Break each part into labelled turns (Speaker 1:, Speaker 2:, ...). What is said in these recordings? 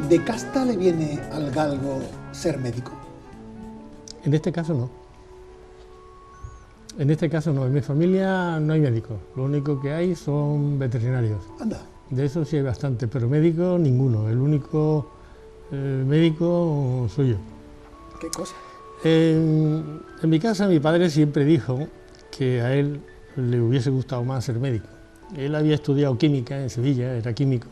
Speaker 1: ¿De casta le viene al galgo ser médico?
Speaker 2: En este caso no. En este caso no. En mi familia no hay médicos. Lo único que hay son veterinarios.
Speaker 1: Anda.
Speaker 2: De eso sí hay bastante, pero médico ninguno. El único médico soy yo.
Speaker 1: ¿Qué cosa?
Speaker 2: En mi casa mi padre siempre dijo que a él le hubiese gustado más ser médico. Él había estudiado química en Sevilla, era químico.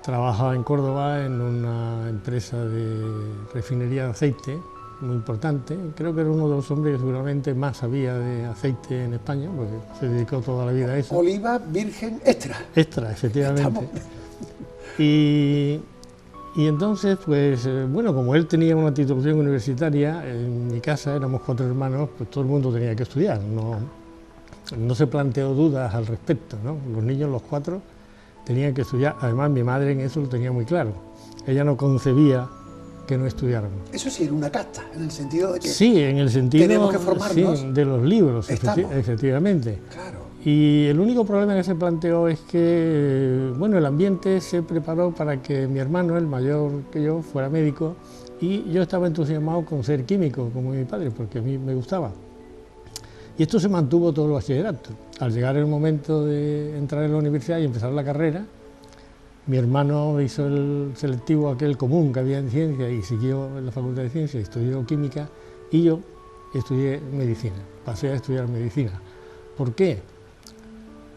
Speaker 2: Trabajaba en Córdoba en una empresa de refinería de aceite muy importante. Creo que era uno de los hombres que seguramente más sabía de aceite en España, porque se dedicó toda la vida a eso.
Speaker 1: Oliva virgen extra.
Speaker 2: Extra, efectivamente. Y entonces, pues, bueno, como él tenía una titulación universitaria, en mi casa éramos 4 hermanos, pues todo el mundo tenía que estudiar. No se planteó dudas al respecto, ¿no? Los niños, los 4, tenían que estudiar. Además, mi madre en eso lo tenía muy claro. Ella no concebía que no estudiáramos.
Speaker 1: Eso sí, era una casta, en el sentido de que...
Speaker 2: Sí, en el sentido
Speaker 1: tenemos que formarnos.
Speaker 2: Sí, de los libros, efectivamente.
Speaker 1: Claro.
Speaker 2: Y el único problema que se planteó es que, bueno, el ambiente se preparó para que mi hermano, el mayor que yo, fuera médico, y yo estaba entusiasmado con ser químico, como mi padre, porque a mí me gustaba. Y esto se mantuvo todo el bachillerato. Al llegar el momento de entrar en la universidad y empezar la carrera, mi hermano hizo el selectivo aquel común que había en ciencia y siguió en la Facultad de Ciencias, estudió química, y yo estudié medicina, pasé a estudiar medicina. ¿Por qué?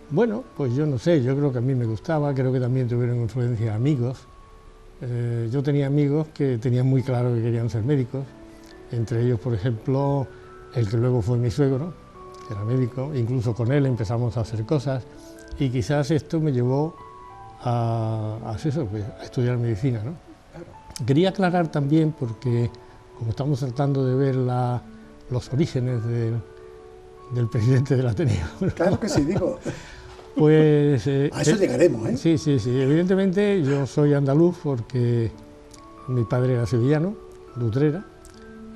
Speaker 2: Bueno, pues yo no sé, yo creo que a mí me gustaba, creo que también tuvieron influencia amigos. Yo tenía amigos que tenían muy claro que querían ser médicos, entre ellos, por ejemplo, el que luego fue mi suegro, que era médico, incluso con él empezamos a hacer cosas, y quizás esto me llevó a estudiar medicina, ¿no? Quería aclarar también, porque como estamos tratando de ver los orígenes del presidente del Ateneo, ¿no?
Speaker 1: Claro que sí, digo.
Speaker 2: Pues,
Speaker 1: a eso llegaremos, ¿eh?
Speaker 2: Sí, sí, sí. Evidentemente yo soy andaluz porque mi padre era sevillano, de Utrera,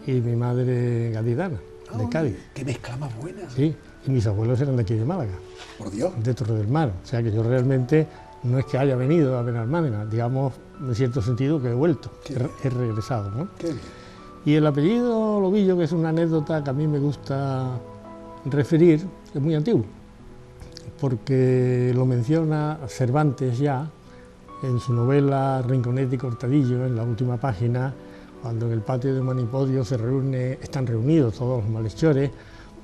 Speaker 2: y mi madre gaditana, de Cádiz.
Speaker 1: ¡Qué mezcla más buena!
Speaker 2: Sí, y mis abuelos eran de aquí de Málaga.
Speaker 1: Por Dios.
Speaker 2: De Torre del Mar. O sea que yo realmente no es que haya venido a Benalmádena, digamos, en cierto sentido que he vuelto, he regresado, ¿no?
Speaker 1: Qué bien.
Speaker 2: Y el apellido Lobillo, que es una anécdota que a mí me gusta referir, es muy antiguo, porque lo menciona Cervantes ya en su novela Rinconete y Cortadillo, en la última página, cuando en el patio de Monipodio están reunidos todos los malhechores,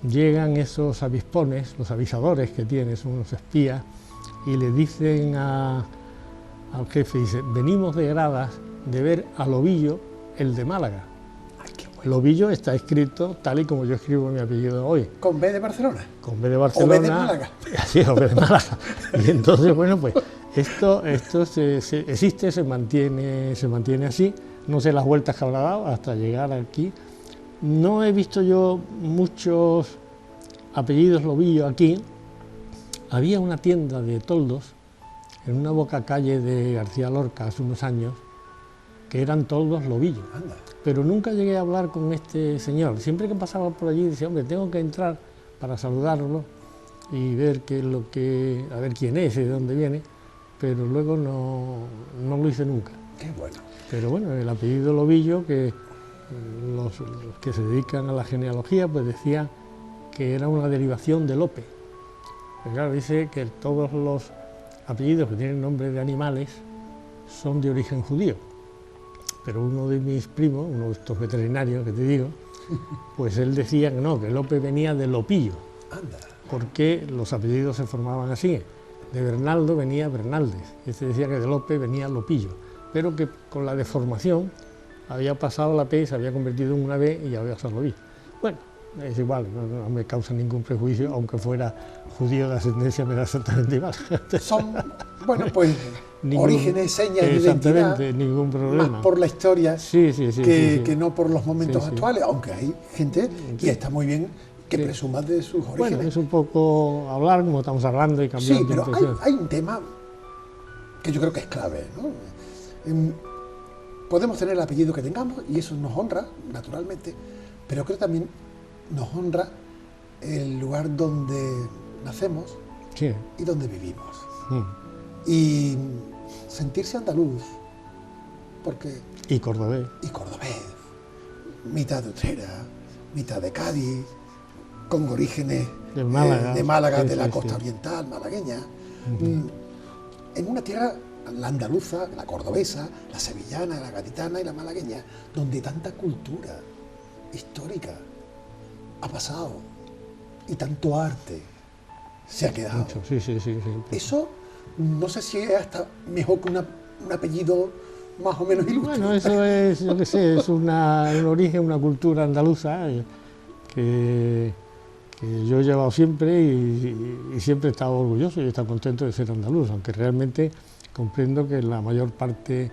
Speaker 2: llegan esos avispones, los avisadores que tienen, son unos espías, y le dicen al jefe, dice, venimos de Gradas de ver a Lobillo, el de Málaga.
Speaker 1: Ay, qué bueno.
Speaker 2: Lobillo está escrito tal y como yo escribo mi apellido hoy.
Speaker 1: ¿Con B de Barcelona?
Speaker 2: Con B de Barcelona.
Speaker 1: ¿O B de Málaga?
Speaker 2: Sí, o B de Málaga. Y entonces, bueno, pues esto existe, se mantiene así. No sé las vueltas que habrá dado hasta llegar aquí. No he visto yo muchos apellidos Lobillo aquí. Había una tienda de toldos en una boca calle de García Lorca hace unos años que eran toldos Lobillo.
Speaker 1: Anda.
Speaker 2: Pero nunca llegué a hablar con este señor. Siempre que pasaba por allí decía, hombre, tengo que entrar para saludarlo y ver a ver quién es y de dónde viene, pero luego no lo hice nunca.
Speaker 1: Qué bueno.
Speaker 2: Pero bueno, el apellido Lobillo, que los que se dedican a la genealogía, pues decían que era una derivación de Lope. Pero claro, dice que todos los apellidos que tienen nombre de animales son de origen judío. Pero uno de mis primos, uno de estos veterinarios que te digo, pues él decía que no, que Lope venía de Lopillo.
Speaker 1: Anda.
Speaker 2: Porque los apellidos se formaban así. De Bernaldo venía Bernaldez. Este decía que de Lope venía Lopillo. Pero que con la deformación había pasado la P, se había convertido en una B y ya había pasado la B. Bueno, es igual, no me causa ningún prejuicio, aunque fuera judío de ascendencia me da exactamente igual.
Speaker 1: Son, bueno, pues orígenes, señas de identidad,
Speaker 2: exactamente, ningún problema.
Speaker 1: más por la historia que no por los momentos
Speaker 2: Sí, sí.
Speaker 1: actuales, aunque hay gente, y está muy bien, que presuma de sus orígenes.
Speaker 2: Bueno, es un poco hablar como estamos hablando y cambiar
Speaker 1: Sí,
Speaker 2: de
Speaker 1: pero
Speaker 2: impresión.
Speaker 1: hay un tema que yo creo que es clave, ¿no? Podemos tener el apellido que tengamos y eso nos honra, naturalmente, pero creo que también nos honra el lugar donde nacemos
Speaker 2: Sí.
Speaker 1: y donde vivimos.
Speaker 2: Mm.
Speaker 1: Y sentirse andaluz, porque
Speaker 2: Y cordobés.
Speaker 1: y cordobés, mitad de Utrera, mitad de Cádiz, con orígenes
Speaker 2: De Málaga, sí,
Speaker 1: de la
Speaker 2: sí,
Speaker 1: costa
Speaker 2: sí.
Speaker 1: oriental, malagueña, en una tierra, la andaluza, la cordobesa, la sevillana, la gaditana y la malagueña, donde tanta cultura histórica ha pasado y tanto arte se ha quedado.
Speaker 2: Mucho, sí, sí, sí, sí.
Speaker 1: Eso no sé si es hasta mejor que un apellido más o menos ilustre.
Speaker 2: Bueno, eso es, yo qué sé, es un origen, una cultura andaluza que yo he llevado siempre y siempre he estado orgulloso y he estado contento de ser andaluz, aunque realmente comprendo que la mayor parte,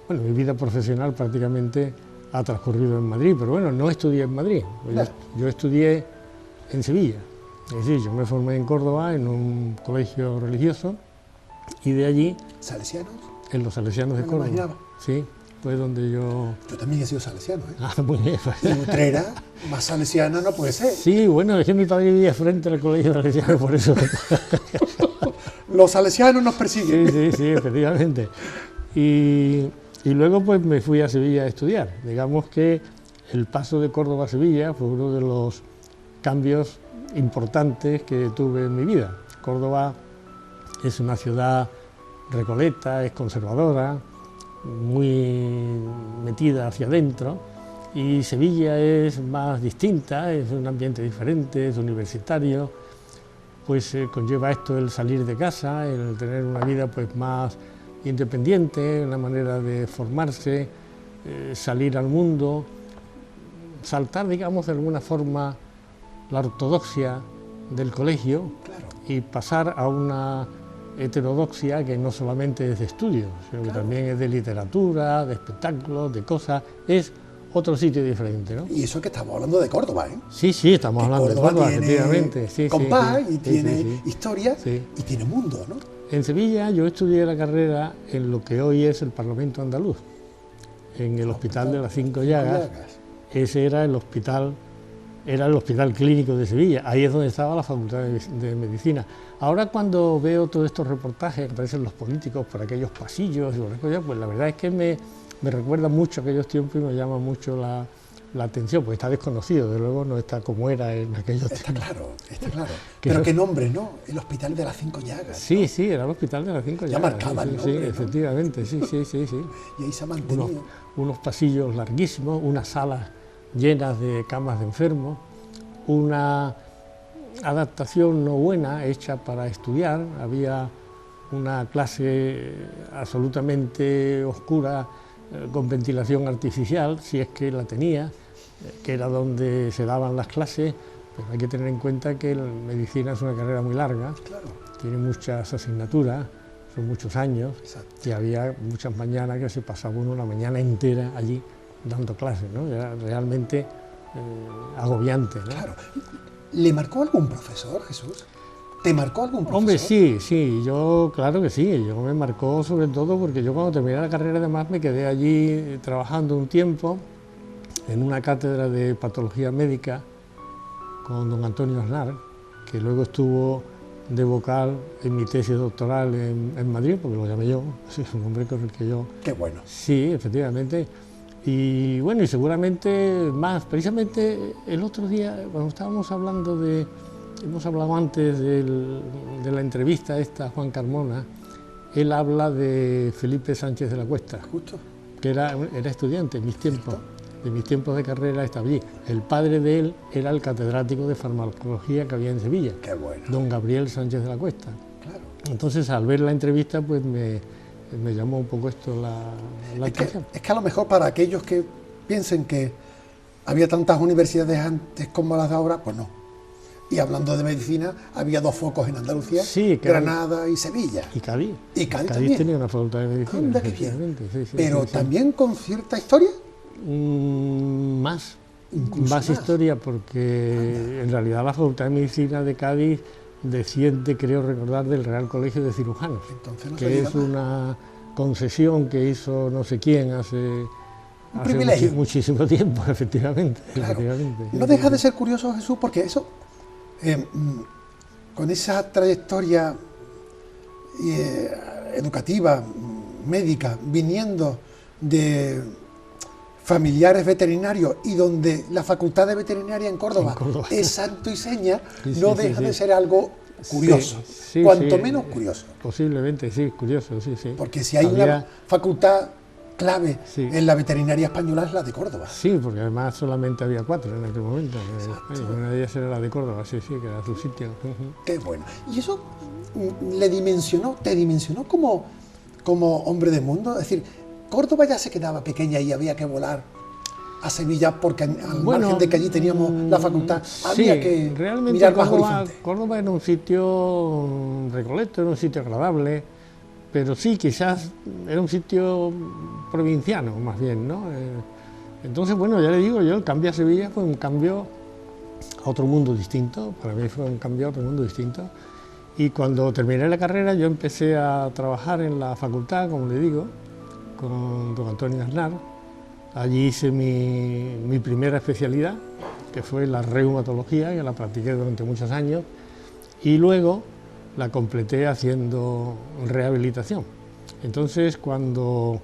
Speaker 2: bueno, mi vida profesional prácticamente ha transcurrido en Madrid, pero bueno, no estudié en Madrid, yo estudié en Sevilla, es decir, yo me formé en Córdoba en un colegio religioso y de allí,
Speaker 1: ¿Salesianos?
Speaker 2: en los Salesianos de
Speaker 1: No me
Speaker 2: Córdoba,
Speaker 1: imaginaba.
Speaker 2: sí, fue donde yo...
Speaker 1: Yo también he sido salesiano, ¿eh?
Speaker 2: Ah, muy bien.
Speaker 1: Y Utrera, más salesiana no puede ser.
Speaker 2: Sí, bueno, es que mi padre vivía frente al colegio salesiano, por eso.
Speaker 1: Los salesianos nos persiguen.
Speaker 2: Sí, sí, sí, efectivamente. Y luego pues me fui a Sevilla a estudiar. Digamos que el paso de Córdoba a Sevilla fue uno de los cambios importantes que tuve en mi vida. Córdoba es una ciudad recoleta, es conservadora, muy metida hacia adentro, y Sevilla es más distinta, es un ambiente diferente, es universitario, pues conlleva esto el salir de casa, el tener una vida pues más independiente, una manera de formarse, salir al mundo, saltar, digamos, de alguna forma la ortodoxia del colegio
Speaker 1: Claro.
Speaker 2: y pasar a una heterodoxia que no solamente es de estudios, sino que también es de literatura, de espectáculos, de cosas, es otro sitio diferente, ¿no?
Speaker 1: Y eso que estamos hablando de Córdoba, ¿eh?
Speaker 2: Sí, sí, estamos
Speaker 1: Que
Speaker 2: hablando de
Speaker 1: Córdoba
Speaker 2: Córdoba,
Speaker 1: tiene
Speaker 2: efectivamente. Sí,
Speaker 1: compás
Speaker 2: sí, sí,
Speaker 1: y
Speaker 2: sí,
Speaker 1: tiene
Speaker 2: sí, sí.
Speaker 1: historia
Speaker 2: Sí.
Speaker 1: y tiene mundo, ¿no?
Speaker 2: En Sevilla yo estudié la carrera en lo que hoy es el Parlamento andaluz, en el Hospital de las Cinco Llagas. Ese era el hospital clínico de Sevilla, ahí es donde estaba la Facultad de Medicina. Ahora cuando veo todos estos reportajes que aparecen los políticos por aquellos pasillos y por aquellas, pues la verdad es que me recuerda mucho aquellos tiempos y me llama mucho la atención, pues está desconocido, de luego no está como era en aquellos tiempos.
Speaker 1: Está claro. Pero qué nombre, ¿no? El Hospital de las Cinco Llagas.
Speaker 2: Sí, sí, era el Hospital de las Cinco
Speaker 1: Ya
Speaker 2: Llagas.
Speaker 1: marcaba el
Speaker 2: Sí,
Speaker 1: nombre,
Speaker 2: sí,
Speaker 1: ¿no?
Speaker 2: efectivamente, sí, sí, sí, sí.
Speaker 1: Y ahí se ha mantenido.
Speaker 2: Unos pasillos larguísimos, unas salas llenas de camas de enfermos, una adaptación no buena hecha para estudiar, había una clase absolutamente oscura con ventilación artificial, si es que la tenía, que era donde se daban las clases, pero hay que tener en cuenta que la medicina es una carrera muy larga,
Speaker 1: Claro.
Speaker 2: tiene muchas asignaturas, son muchos años,
Speaker 1: Exacto.
Speaker 2: y había muchas mañanas que se pasaba uno la mañana entera allí dando clases, ¿no? Era realmente agobiante, ¿no?
Speaker 1: Claro. ¿Le marcó algún profesor, Jesús? ¿Te marcó algún profesor?
Speaker 2: Hombre, sí, sí, yo, claro que sí, yo me marcó sobre todo porque yo cuando terminé la carrera además me quedé allí trabajando un tiempo en una cátedra de patología médica con don Antonio Aznar, que luego estuvo de vocal en mi tesis doctoral en Madrid, porque lo llamé yo, es un hombre con el que yo...
Speaker 1: Qué bueno.
Speaker 2: Sí, efectivamente. Y bueno, y seguramente más. Precisamente el otro día, cuando estábamos hablando hemos hablado antes de la entrevista esta a Juan Carmona, él habla de Felipe Sánchez de la Cuesta,
Speaker 1: Justo.
Speaker 2: que era estudiante en mis tiempos. De mis tiempos de carrera estaba allí. El padre de él era el catedrático de farmacología que había en Sevilla,
Speaker 1: Qué bueno.
Speaker 2: don Gabriel Sánchez de la Cuesta.
Speaker 1: Claro.
Speaker 2: Entonces, al ver la entrevista, pues me llamó un poco esto la atención.
Speaker 1: Es que a lo mejor para aquellos que piensen que había tantas universidades antes como las de ahora, pues no. Y hablando de medicina, había 2 focos en Andalucía,
Speaker 2: Sí,
Speaker 1: Granada y Sevilla.
Speaker 2: Y Cádiz.
Speaker 1: Y Cádiz
Speaker 2: Cádiz
Speaker 1: también.
Speaker 2: tenía una facultad de medicina.
Speaker 1: Anda, qué bien.
Speaker 2: efectivamente, sí,
Speaker 1: Pero
Speaker 2: sí, sí.
Speaker 1: también con cierta historia.
Speaker 2: Más.
Speaker 1: Incluso
Speaker 2: Más
Speaker 1: más.
Speaker 2: historia, porque en realidad la Facultad de Medicina de Cádiz desciende, creo recordar, del Real Colegio de Cirujanos,
Speaker 1: Entonces no se
Speaker 2: que
Speaker 1: diga
Speaker 2: es
Speaker 1: más.
Speaker 2: una concesión que hizo no sé quién hace
Speaker 1: privilegio.
Speaker 2: muchísimo tiempo, efectivamente.
Speaker 1: Claro.
Speaker 2: efectivamente.
Speaker 1: No deja de ser curioso, Jesús, porque eso, con esa trayectoria educativa, médica, viniendo de familiares veterinarios y donde la Facultad de Veterinaria en Córdoba, es santo y seña,
Speaker 2: Sí,
Speaker 1: no
Speaker 2: sí,
Speaker 1: deja
Speaker 2: sí,
Speaker 1: de
Speaker 2: sí.
Speaker 1: ser algo curioso,
Speaker 2: Sí,
Speaker 1: cuanto
Speaker 2: sí,
Speaker 1: menos curioso.
Speaker 2: Posiblemente, sí, curioso, sí, sí.
Speaker 1: Porque si hay una facultad clave
Speaker 2: Sí.
Speaker 1: en la veterinaria española es la de Córdoba.
Speaker 2: Sí, porque además solamente había 4 en aquel momento. Una de ellas era la de Córdoba, sí, que era su sitio.
Speaker 1: Qué bueno. Y eso te dimensionó como hombre de mundo. Es decir, Córdoba ya se quedaba pequeña y había que volar a Sevilla porque al margen de que allí teníamos la facultad, había que
Speaker 2: realmente
Speaker 1: mirar más
Speaker 2: Córdoba,
Speaker 1: horizonte.
Speaker 2: Córdoba era un sitio recolecto, era un sitio agradable, pero sí, quizás era un sitio provinciano, más bien, ¿no? Entonces, bueno, ya le digo yo, el cambio a Sevilla fue un cambio a otro mundo distinto, para mí fue un cambio a otro mundo distinto. Y cuando terminé la carrera yo empecé a trabajar en la facultad, como le digo, con don Antonio Aznar. Allí hice mi primera especialidad, que fue la reumatología, que la practiqué durante muchos años, y luego la completé haciendo rehabilitación. Entonces, cuando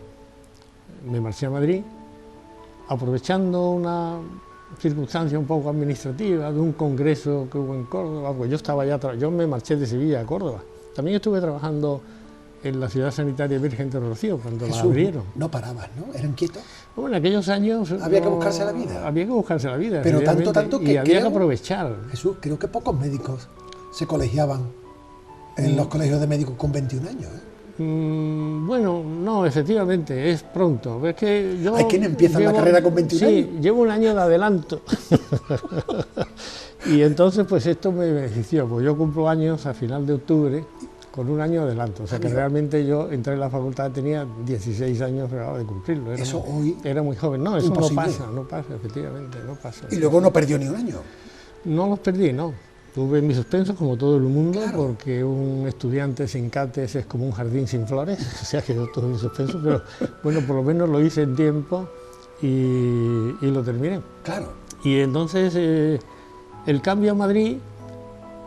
Speaker 2: me marché a Madrid, aprovechando una circunstancia un poco administrativa de un congreso que hubo en Córdoba, pues yo estaba ya, yo me marché de Sevilla a Córdoba. También estuve trabajando en la Ciudad Sanitaria Virgen del Rocío cuando la
Speaker 1: Jesús,
Speaker 2: abrieron.
Speaker 1: no parabas, ¿no? Eran quietos.
Speaker 2: Bueno, en aquellos años
Speaker 1: Había que buscarse la vida.
Speaker 2: Había que buscarse la vida,
Speaker 1: Pero tanto
Speaker 2: efectivamente,
Speaker 1: que
Speaker 2: y había que
Speaker 1: creo-
Speaker 2: aprovechar.
Speaker 1: Jesús, creo que pocos médicos se colegiaban en los colegios de médicos con 21 años.
Speaker 2: Bueno, no, efectivamente, es pronto. Es que yo
Speaker 1: Hay quien empieza la carrera con 21
Speaker 2: sí,
Speaker 1: años.
Speaker 2: llevo un año de adelanto. Y entonces, pues esto me benefició. Pues yo cumplo años a final de octubre con un año de adelanto. O sea que
Speaker 1: Amigo.
Speaker 2: realmente yo entré en la facultad, tenía 16 años de cumplirlo.
Speaker 1: Eso hoy
Speaker 2: Era muy joven. No, eso
Speaker 1: imposible.
Speaker 2: no pasa, efectivamente, no pasa.
Speaker 1: Y luego no perdió ni un año.
Speaker 2: No los perdí, no. Tuve mis suspensos como todo el mundo,
Speaker 1: Claro.
Speaker 2: porque un estudiante sin cates es como un jardín sin flores, o sea que yo tuve mis suspensos, pero bueno, por lo menos lo hice en tiempo y lo terminé.
Speaker 1: Claro.
Speaker 2: Y entonces el cambio a Madrid,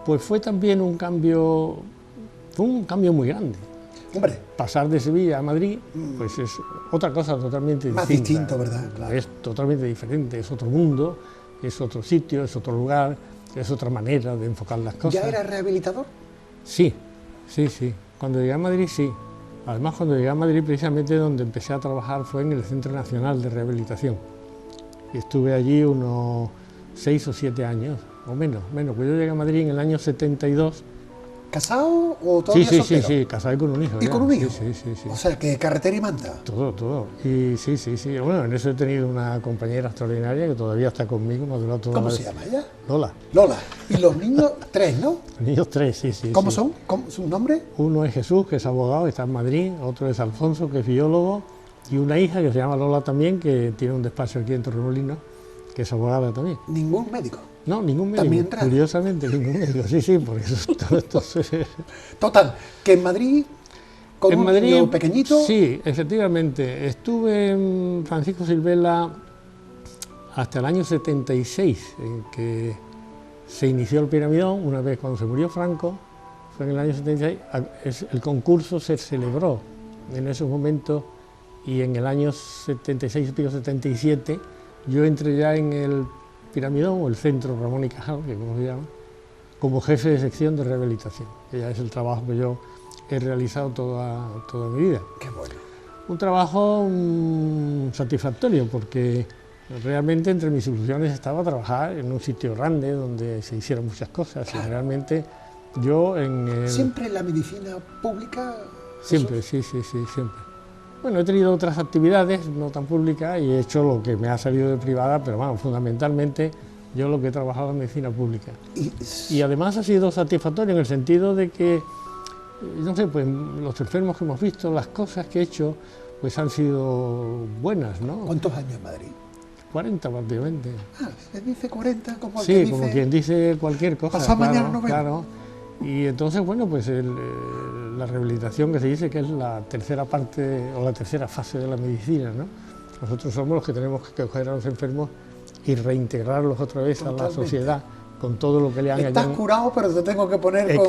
Speaker 2: pues fue también un cambio muy grande.
Speaker 1: Hombre,
Speaker 2: Pasar de Sevilla a Madrid, pues es otra cosa totalmente
Speaker 1: Más
Speaker 2: distinta.
Speaker 1: distinto, ¿verdad? Claro.
Speaker 2: Es totalmente diferente, es otro mundo, es otro sitio, es otro lugar, es otra manera de enfocar las cosas.
Speaker 1: ¿ya era rehabilitador?
Speaker 2: Sí, sí, sí. Cuando llegué a Madrid, sí. Además, cuando llegué a Madrid, precisamente donde empecé a trabajar fue en el Centro Nacional de Rehabilitación. Y estuve allí unos 6 o 7 años, o menos. Pues yo llegué a Madrid en el año 72.
Speaker 1: ¿Casado o
Speaker 2: Sí,
Speaker 1: todavía
Speaker 2: sí,
Speaker 1: soltero?
Speaker 2: sí, casado y con un hijo.
Speaker 1: ¿Y
Speaker 2: ya.
Speaker 1: con un hijo?
Speaker 2: Sí, sí, sí.
Speaker 1: O sea, que carretera y manta.
Speaker 2: Todo. Y sí. Bueno, en eso he tenido una compañera extraordinaria que todavía está conmigo, me ha durado toda
Speaker 1: ¿Cómo
Speaker 2: la
Speaker 1: se
Speaker 2: vida.
Speaker 1: llama ella?
Speaker 2: Lola.
Speaker 1: Lola. Y los niños, 3, ¿no?
Speaker 2: Niños 3, sí.
Speaker 1: ¿Cómo
Speaker 2: sí.
Speaker 1: son? ¿Cómo, ¿su nombre?
Speaker 2: Uno es Jesús, que es abogado, está en Madrid, otro es Alfonso, que es biólogo, y una hija que se llama Lola también, que tiene un despacho aquí en Torremolinos, que es abogada también.
Speaker 1: Ningún médico.
Speaker 2: No, ningún
Speaker 1: También
Speaker 2: médico,
Speaker 1: raro.
Speaker 2: curiosamente ningún médico, sí, porque eso, todo esto se...
Speaker 1: Total, que en Madrid, con un niño pequeñito,
Speaker 2: Sí, efectivamente, estuve en Francisco Silvela hasta el año 76, en que se inició el Piramidón, una vez cuando se murió Franco, fue en el año 76, el concurso se celebró en esos momentos y en el año 76, 77, yo entré ya en el Piramidón, o el Centro Ramón y Cajal, que como se llama, como jefe de sección de rehabilitación, que ya es el trabajo que yo he realizado toda mi vida.
Speaker 1: qué bueno.
Speaker 2: Un trabajo satisfactorio, porque realmente entre mis ilusiones estaba trabajar en un sitio grande donde se hicieran muchas cosas.
Speaker 1: Claro.
Speaker 2: Y realmente yo en el...
Speaker 1: Siempre la medicina pública
Speaker 2: Siempre, sí, siempre. Bueno, he tenido otras actividades, no tan públicas, y he hecho lo que me ha salido de privada, pero vamos, fundamentalmente yo lo que he trabajado en medicina pública. Y además ha sido satisfactorio en el sentido de que, no sé, pues los enfermos que hemos visto, las cosas que he hecho, pues han sido buenas, ¿no?
Speaker 1: ¿Cuántos años en Madrid?
Speaker 2: 40 prácticamente.
Speaker 1: Se dice 40, como
Speaker 2: sí,
Speaker 1: dice,
Speaker 2: como quien dice cualquier cosa.
Speaker 1: Pasado
Speaker 2: claro,
Speaker 1: mañana no veo.
Speaker 2: Claro. Y entonces, bueno, pues la rehabilitación, que se dice que es la tercera parte o la tercera fase de la medicina, ¿no? Nosotros somos los que tenemos que coger a los enfermos y reintegrarlos otra vez a la sociedad con todo lo que le han
Speaker 1: Estás curado, pero te tengo que poner con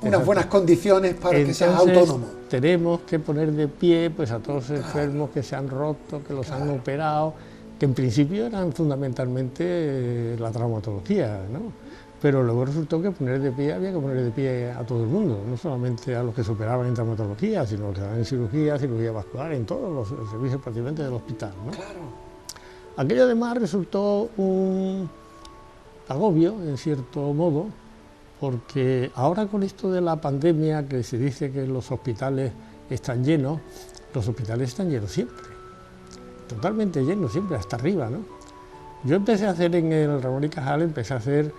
Speaker 1: unas buenas condiciones para que seas autónomo.
Speaker 2: Tenemos que poner de pie pues, a todos los enfermos que se han roto, que los han operado, que en principio eran fundamentalmente la traumatología, ¿no? Pero luego resultó que poner de pie había que poner de pie a todo el mundo, no solamente a los que se operaban en traumatología, sino a los que estaban en cirugía vascular, en todos los servicios prácticamente del hospital, ¿no?
Speaker 1: Claro.
Speaker 2: Aquello además resultó un agobio, en cierto modo, porque ahora con esto de la pandemia, que se dice que los hospitales están llenos, los hospitales están llenos siempre, totalmente llenos siempre, hasta arriba, ¿no? Yo empecé a hacer en el Ramón y Cajal, empecé a hacer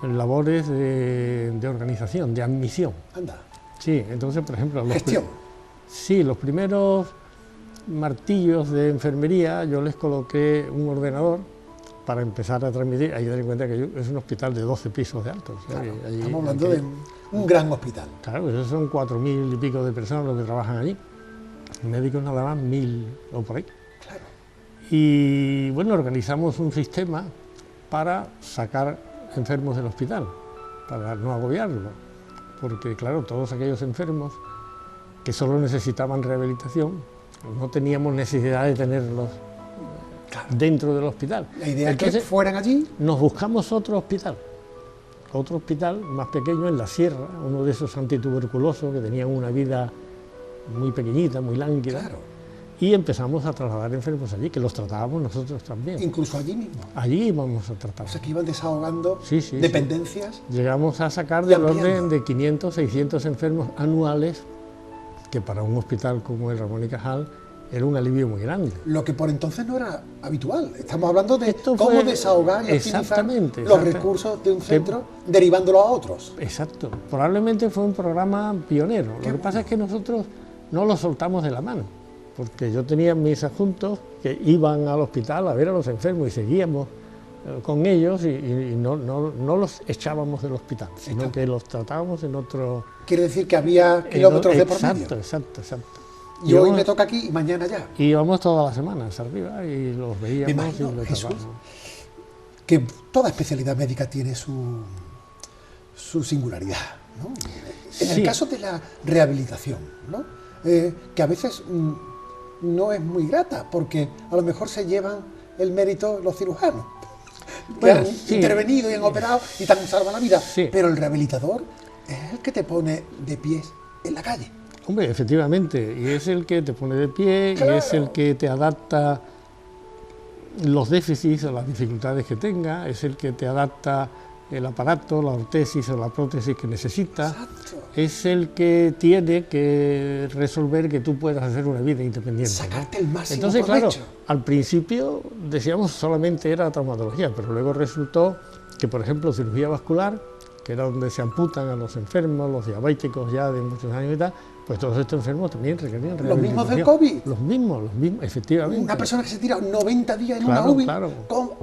Speaker 2: labores de organización, de admisión.
Speaker 1: Anda.
Speaker 2: Sí, entonces, por ejemplo...
Speaker 1: Gestión.
Speaker 2: Sí, los primeros martillos de enfermería yo les coloqué un ordenador para empezar a transmitir. Hay que tener en cuenta que es un hospital de 12 pisos de alto.
Speaker 1: Claro, estamos hablando de un gran hospital.
Speaker 2: Claro, esos son 4.000 y pico de personas los que trabajan allí. Médicos nada más 1.000 o por ahí.
Speaker 1: Claro.
Speaker 2: Y bueno, organizamos un sistema para sacar enfermos del hospital, para no agobiarlo, porque claro, todos aquellos enfermos que solo necesitaban rehabilitación, no teníamos necesidad de tenerlos dentro del hospital.
Speaker 1: La idea es que fueran allí.
Speaker 2: Nos buscamos otro hospital más pequeño en la sierra, uno de esos antituberculosos que tenían una vida muy pequeñita, muy lánguida.
Speaker 1: Claro.
Speaker 2: Y empezamos a trasladar enfermos allí, que los tratábamos nosotros también.
Speaker 1: Incluso allí mismo.
Speaker 2: Allí íbamos a tratar.
Speaker 1: O sea, que iban desahogando
Speaker 2: sí,
Speaker 1: dependencias.
Speaker 2: Sí. Llegamos a sacar del orden de 500, 600 enfermos anuales, que para un hospital como el Ramón y Cajal era un alivio muy grande.
Speaker 1: Lo que por entonces no era habitual. Estamos hablando de cómo desahogar y optimizar los recursos de un centro, derivándolo a otros.
Speaker 2: Exacto. Probablemente fue un programa pionero. Lo que pasa es que nosotros no lo soltamos de la mano, porque yo tenía mis adjuntos que iban al hospital a ver a los enfermos y seguíamos con ellos y no los echábamos del hospital, sino que los tratábamos en otro...
Speaker 1: Quiere decir que había kilómetros de por medio.
Speaker 2: Exacto.
Speaker 1: Y hoy me toca aquí y mañana ya.
Speaker 2: Y íbamos todas las semanas arriba y los veíamos. Me imagino, y los tratábamos.
Speaker 1: Que toda especialidad médica tiene su singularidad, ¿no? En el caso de la rehabilitación, ¿no? Que a veces no es muy grata, porque a lo mejor se llevan el mérito los cirujanos, que han intervenido y han operado y te han salvado la vida, pero el rehabilitador es el que te pone de pies en la calle.
Speaker 2: Hombre, efectivamente, y es el que te pone de pie, y es el que te adapta los déficits o las dificultades que tenga, es el que te adapta el aparato, la ortesis o la prótesis que necesitas, es el que tiene que resolver que tú puedas hacer una vida independiente.
Speaker 1: Sacarte el máximo
Speaker 2: Entonces,
Speaker 1: provecho.
Speaker 2: claro, al principio decíamos solamente era traumatología, pero luego resultó que, por ejemplo, cirugía vascular, que era donde se amputan a los enfermos, los diabéticos ya de muchos años y tal, pues todos estos enfermos también requerían rehabilitación.
Speaker 1: ¿Los mismos del COVID?
Speaker 2: Los mismos, efectivamente.
Speaker 1: Una persona que se tira 90 días en una UBI,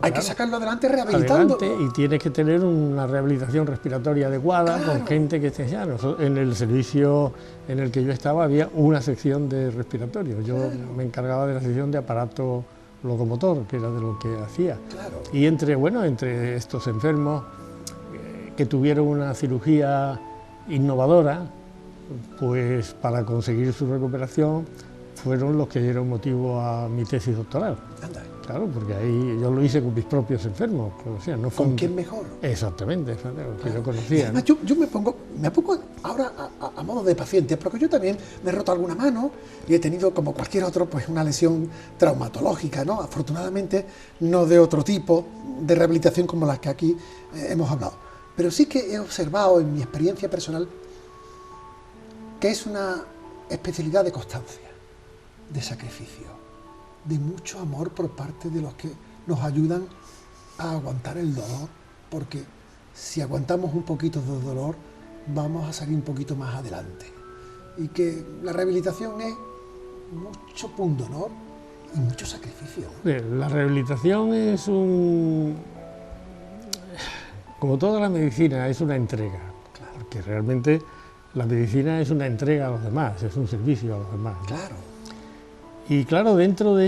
Speaker 1: hay que sacarlo adelante rehabilitando.
Speaker 2: Y tienes que tener una rehabilitación respiratoria adecuada con gente que esté ya. En el servicio en el que yo estaba había una sección de respiratorio. Yo me encargaba de la sección de aparato locomotor, que era de lo que hacía. Y entre estos enfermos que tuvieron una cirugía innovadora, pues para conseguir su recuperación fueron los que dieron motivo a mi tesis doctoral.
Speaker 1: Anda.
Speaker 2: Claro, porque ahí yo lo hice con mis propios enfermos. O sea, no fue
Speaker 1: ¿Con quién mejor?
Speaker 2: Exactamente, que yo conocía.
Speaker 1: Además, ¿no? yo me pongo ahora a modo de paciente, porque yo también me he roto alguna mano y he tenido, como cualquier otro, pues una lesión traumatológica, ¿no? Afortunadamente, no de otro tipo de rehabilitación como las que aquí hemos hablado. Pero sí que he observado en mi experiencia personal que es una especialidad de constancia, de sacrificio, de mucho amor por parte de los que nos ayudan a aguantar el dolor, porque si aguantamos un poquito de dolor, vamos a salir un poquito más adelante. Y que la rehabilitación es mucho pundonor y mucho sacrificio.
Speaker 2: La rehabilitación es como toda la medicina, es una entrega,
Speaker 1: Claro.
Speaker 2: porque realmente la medicina es una entrega a los demás, es un servicio a los demás, ¿no?
Speaker 1: Claro,
Speaker 2: Y claro, dentro de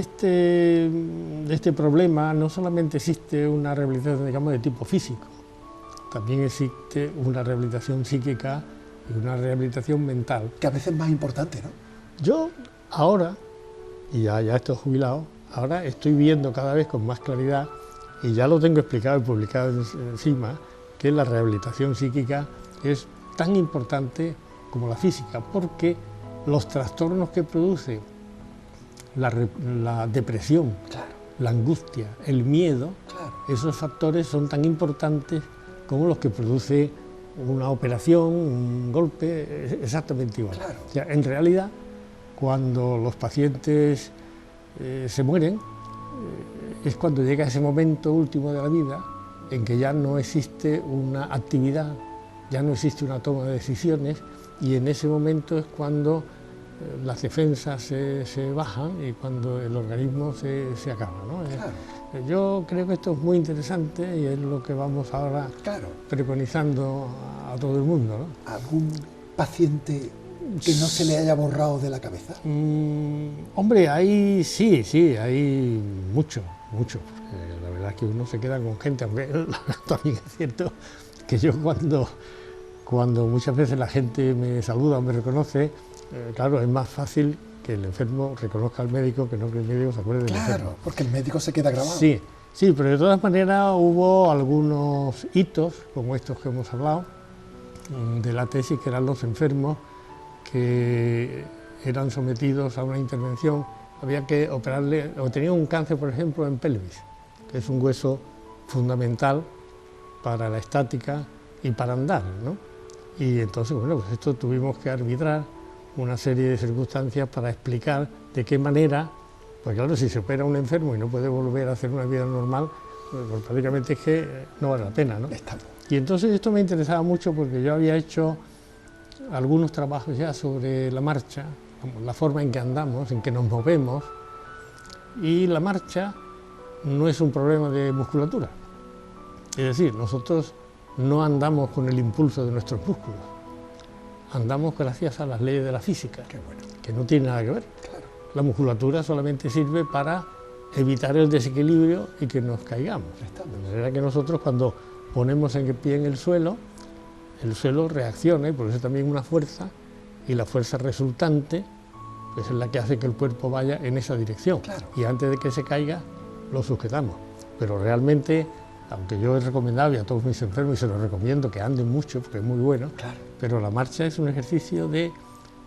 Speaker 2: este problema no solamente existe una rehabilitación, digamos, de tipo físico, también existe una rehabilitación psíquica y una rehabilitación mental.
Speaker 1: que a veces es más importante, ¿no?
Speaker 2: Yo ahora, y ya estoy jubilado, ahora estoy viendo cada vez con más claridad, y ya lo tengo explicado y publicado encima, que la rehabilitación psíquica es tan importante como la física, porque los trastornos que produce la depresión,
Speaker 1: Claro,
Speaker 2: la angustia, el miedo,
Speaker 1: claro.
Speaker 2: esos factores son tan importantes como los que produce una operación, un golpe, exactamente igual.
Speaker 1: Claro.
Speaker 2: O sea, en realidad, cuando los pacientes se mueren, es cuando llega ese momento último de la vida en que ya no existe una actividad, ya no existe una toma de decisiones, y en ese momento es cuando las defensas se bajan y cuando el organismo se acaba, ¿no?
Speaker 1: Claro.
Speaker 2: Yo creo que esto es muy interesante y es lo que vamos ahora
Speaker 1: Claro.
Speaker 2: preconizando a todo el mundo, ¿no?
Speaker 1: ¿Algún paciente que no se le haya borrado de la cabeza?
Speaker 2: Hombre, sí, hay mucho, porque la verdad es que uno se queda con gente, aunque también es cierto que yo cuando muchas veces la gente me saluda o me reconoce, claro, es más fácil que el enfermo reconozca al médico que no que el médico se acuerde del enfermo.
Speaker 1: Claro, porque el médico se queda grabado.
Speaker 2: Sí, pero de todas maneras hubo algunos hitos, como estos que hemos hablado, de la tesis, que eran los enfermos que eran sometidos a una intervención, había que operarle, o tenían un cáncer, por ejemplo, en pelvis, que es un hueso fundamental para la estática y para andar, ¿no? Y entonces, bueno, pues esto tuvimos que arbitrar una serie de circunstancias para explicar de qué manera, pues claro, si se opera a un enfermo y no puede volver a hacer una vida normal, pues prácticamente es que no vale la pena, ¿no?
Speaker 1: Estamos.
Speaker 2: Y entonces esto me interesaba mucho porque yo había hecho algunos trabajos ya sobre la marcha, la forma en que andamos, en que nos movemos, y la marcha no es un problema de musculatura. Es decir, nosotros no andamos con el impulso de nuestros músculos, andamos gracias a las leyes de la física,
Speaker 1: Qué bueno.
Speaker 2: que no tienen nada que ver.
Speaker 1: Claro.
Speaker 2: La musculatura solamente sirve para evitar el desequilibrio y que nos caigamos.
Speaker 1: Estamos.
Speaker 2: De manera que nosotros, cuando ponemos en pie en el suelo reacciona, y por eso también una fuerza, y la fuerza resultante pues es la que hace que el cuerpo vaya en esa dirección.
Speaker 1: Claro.
Speaker 2: Y antes de que se caiga, lo sujetamos. Pero realmente, aunque yo he recomendado y a todos mis enfermos, y se los recomiendo, que anden mucho, porque es muy bueno,
Speaker 1: Claro.
Speaker 2: pero la marcha es un ejercicio de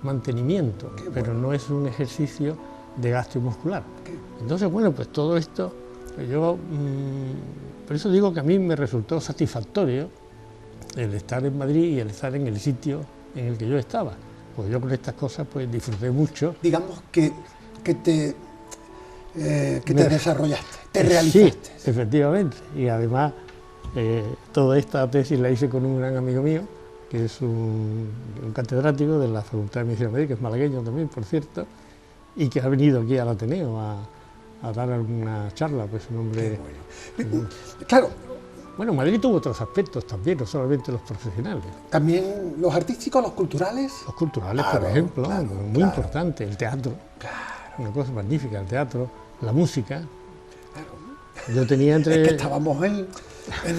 Speaker 2: mantenimiento,
Speaker 1: Qué
Speaker 2: pero
Speaker 1: bueno.
Speaker 2: no es un ejercicio de gasto muscular.
Speaker 1: Qué-
Speaker 2: Entonces, bueno, pues todo esto, yo por eso digo que a mí me resultó satisfactorio el estar en Madrid y el estar en el sitio en el que yo estaba. Pues yo con estas cosas pues disfruté mucho.
Speaker 1: Digamos que te
Speaker 2: Me-
Speaker 1: desarrollaste, te realizaste.
Speaker 2: Sí, efectivamente. Y además, toda esta tesis la hice con un gran amigo mío, que es un catedrático de la Facultad de Medicina Médica, que es malagueño también, por cierto, y que ha venido aquí al Ateneo a dar alguna charla, pues un hombre...
Speaker 1: Qué bueno. Claro,
Speaker 2: Bueno, Madrid tuvo otros aspectos también, no solamente los profesionales.
Speaker 1: también los artísticos, los culturales.
Speaker 2: Los culturales,
Speaker 1: Claro,
Speaker 2: por ejemplo,
Speaker 1: claro,
Speaker 2: muy
Speaker 1: claro.
Speaker 2: importante, el teatro,
Speaker 1: Claro,
Speaker 2: una cosa magnífica, el teatro, la música.
Speaker 1: claro.
Speaker 2: Yo tenía entre...
Speaker 1: Es que estábamos en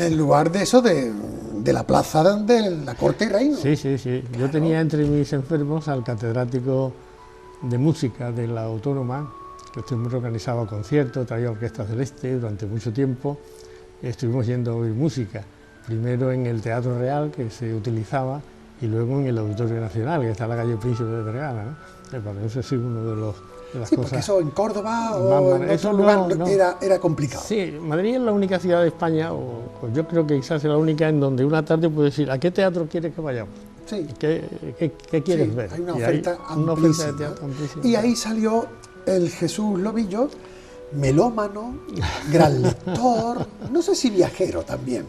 Speaker 1: el lugar de eso, de la plaza de la corte y reino.
Speaker 2: Sí. Yo tenía entre mis enfermos al catedrático de música de la Autónoma, que estuvimos organizando conciertos, traía orquestas del Este durante mucho tiempo. Estuvimos yendo a oír música, primero en el Teatro Real, que se utilizaba, y luego en el Auditorio Nacional, que está en la calle Príncipe de Vergara, ¿no? Para eso sí, uno de las
Speaker 1: Sí,
Speaker 2: cosas...
Speaker 1: porque eso en Córdoba
Speaker 2: Más
Speaker 1: o en
Speaker 2: eso
Speaker 1: otro
Speaker 2: no,
Speaker 1: lugar
Speaker 2: no.
Speaker 1: era complicado.
Speaker 2: Sí, Madrid es la única ciudad de España, o yo creo que quizás es la única en donde una tarde puede decir, ¿a qué teatro quieres que vayamos?
Speaker 1: Sí.
Speaker 2: ¿Qué quieres ver?
Speaker 1: Hay una
Speaker 2: Y
Speaker 1: oferta
Speaker 2: una oferta de
Speaker 1: amplísima.
Speaker 2: teatro amplísima.
Speaker 1: Y ahí salió el Jesús Lobillo, melómano, gran lector, no sé si viajero también,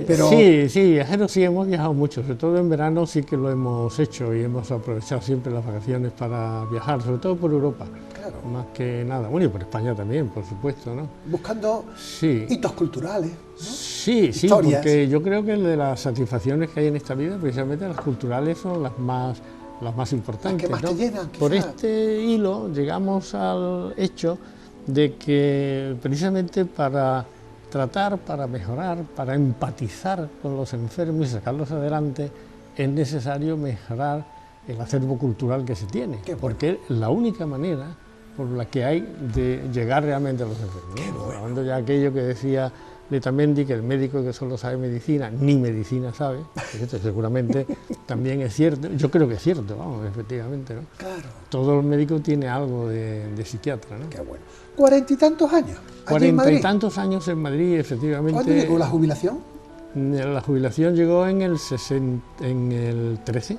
Speaker 1: pero
Speaker 2: Sí, viajeros sí hemos viajado mucho, sobre todo en verano sí que lo hemos hecho y hemos aprovechado siempre las vacaciones para viajar, sobre todo por Europa,
Speaker 1: claro,
Speaker 2: más que nada. Bueno, y por España también, por supuesto, ¿no?
Speaker 1: buscando
Speaker 2: Sí.
Speaker 1: hitos culturales, ¿no?
Speaker 2: Sí,
Speaker 1: Historias.
Speaker 2: porque yo creo que de las satisfacciones que hay en esta vida, precisamente las culturales son las más importantes.
Speaker 1: Las que más te llenan,
Speaker 2: Por
Speaker 1: quizás.
Speaker 2: este hilo llegamos al hecho de que precisamente para tratar, para mejorar, para empatizar con los enfermos y sacarlos adelante, es necesario mejorar el acervo cultural que se tiene,
Speaker 1: Qué bueno.
Speaker 2: porque es la única manera por la que hay de llegar realmente a los enfermos.
Speaker 1: Qué bueno.
Speaker 2: Hablando ya aquello que decía Letamendi, que el médico que solo sabe medicina, ni medicina sabe, que esto seguramente también es cierto, yo creo que es cierto, vamos, efectivamente, ¿no?
Speaker 1: Claro,
Speaker 2: Todo el médico tiene algo de psiquiatra, ¿no?
Speaker 1: qué bueno. 40 y tantos años, allí en
Speaker 2: 40 y
Speaker 1: Madrid.
Speaker 2: tantos años en Madrid, efectivamente.
Speaker 1: ¿Cuándo llegó la jubilación?
Speaker 2: La jubilación llegó en el 13.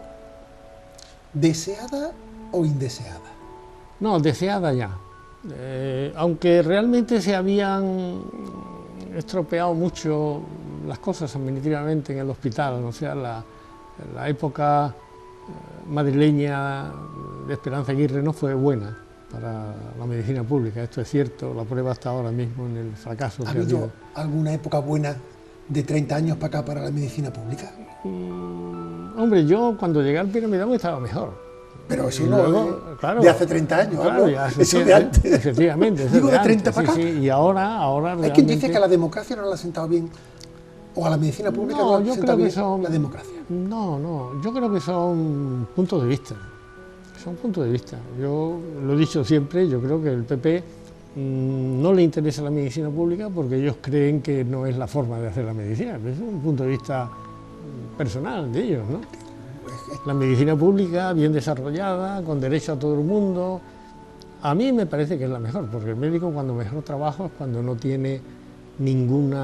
Speaker 1: ¿Deseada o indeseada?
Speaker 2: No, deseada ya. Aunque realmente se habían estropeado mucho las cosas administrativamente en el hospital, o sea, la época madrileña de Esperanza Aguirre no fue buena para la medicina pública, esto es cierto, la prueba está ahora mismo en el fracaso
Speaker 1: ¿Ha
Speaker 2: que ha
Speaker 1: habido
Speaker 2: habido.
Speaker 1: alguna época buena de 30 años para acá para la medicina pública?
Speaker 2: Hombre, yo cuando llegué al Piramidón estaba mejor.
Speaker 1: Pero eso
Speaker 2: Y
Speaker 1: no,
Speaker 2: luego, claro,
Speaker 1: de hace 30 años,
Speaker 2: claro,
Speaker 1: hablo,
Speaker 2: ya,
Speaker 1: eso de antes.
Speaker 2: Efectivamente, eso
Speaker 1: Digo, de
Speaker 2: antes,
Speaker 1: 30 para acá.
Speaker 2: sí, y ahora
Speaker 1: Hay quien dice
Speaker 2: realmente-
Speaker 1: que a la democracia no le ha sentado bien, o a la medicina pública no,
Speaker 2: No,
Speaker 1: le
Speaker 2: yo
Speaker 1: ha sentado
Speaker 2: creo
Speaker 1: bien
Speaker 2: que son...
Speaker 1: la democracia.
Speaker 2: No, yo creo que son puntos de vista. Son puntos de vista. Yo lo he dicho siempre, yo creo que el PP no le interesa la medicina pública porque ellos creen que no es la forma de hacer la medicina. Es un punto de vista personal de ellos, ¿no? La medicina pública, bien desarrollada, con derecho a todo el mundo, a mí me parece que es la mejor, porque el médico cuando mejor trabaja es cuando no tiene ningún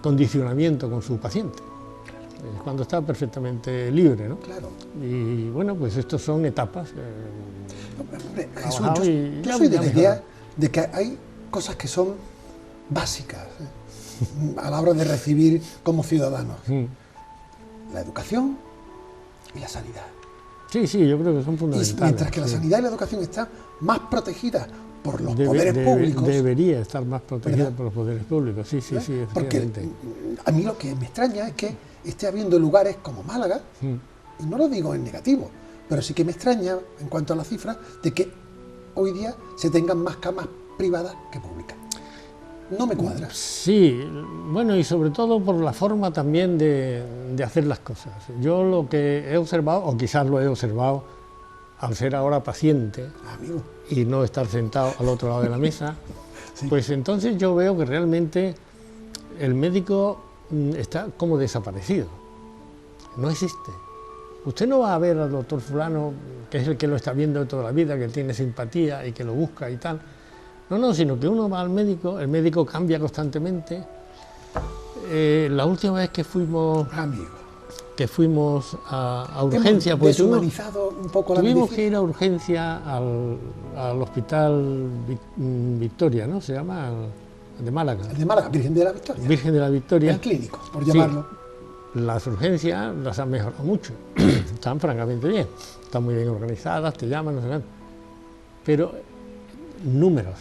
Speaker 2: condicionamiento con su paciente, es cuando está perfectamente libre, ¿no?
Speaker 1: Claro.
Speaker 2: Y bueno, pues estos son etapas.
Speaker 1: Hombre, Jesús,
Speaker 2: Trabajado
Speaker 1: yo,
Speaker 2: y
Speaker 1: yo
Speaker 2: ya-
Speaker 1: soy de
Speaker 2: ya
Speaker 1: la
Speaker 2: mejoró.
Speaker 1: idea de que hay cosas que son básicas a la hora de recibir como ciudadanos. La educación y la sanidad.
Speaker 2: Sí, yo creo que son
Speaker 1: Y
Speaker 2: fundamentales.
Speaker 1: mientras que la
Speaker 2: sí.
Speaker 1: sanidad y la educación están más protegidas por los
Speaker 2: Debe-
Speaker 1: poderes
Speaker 2: debe-
Speaker 1: públicos,
Speaker 2: Debería estar más protegida
Speaker 1: ¿verdad?
Speaker 2: por los poderes públicos, sí,
Speaker 1: ¿eh? Porque
Speaker 2: efectivamente.
Speaker 1: a mí lo que me extraña es que esté habiendo lugares como Málaga, y no lo digo en negativo, pero sí que me extraña en cuanto a las cifras de que hoy día se tengan más camas privadas que públicas. No me cuadra.
Speaker 2: Sí, bueno, y sobre todo por la forma también de hacer las cosas. Yo lo que he observado, o quizás lo he observado al ser ahora paciente
Speaker 1: Amigo,
Speaker 2: y no estar sentado al otro lado de la mesa,
Speaker 1: Sí.
Speaker 2: pues entonces yo veo que realmente el médico está como desaparecido, no existe. Usted no va a ver al doctor fulano, que es el que lo está viendo toda la vida, que tiene simpatía y que lo busca y tal. No, sino que uno va al médico, el médico cambia constantemente. La última vez que fuimos
Speaker 1: amigo.
Speaker 2: a urgencia,
Speaker 1: Hemos
Speaker 2: pues
Speaker 1: deshumanizado un poco la
Speaker 2: tuvimos que
Speaker 1: medicina.
Speaker 2: ir a urgencia al hospital Victoria, ¿no? Se llama, de Málaga,
Speaker 1: El de Málaga, Virgen de la Victoria.
Speaker 2: Virgen de la Victoria.
Speaker 1: El clínico, por
Speaker 2: Sí.
Speaker 1: llamarlo.
Speaker 2: Las urgencias las han mejorado mucho, están francamente bien, están muy bien organizadas, te llaman, no sé qué. Pero números,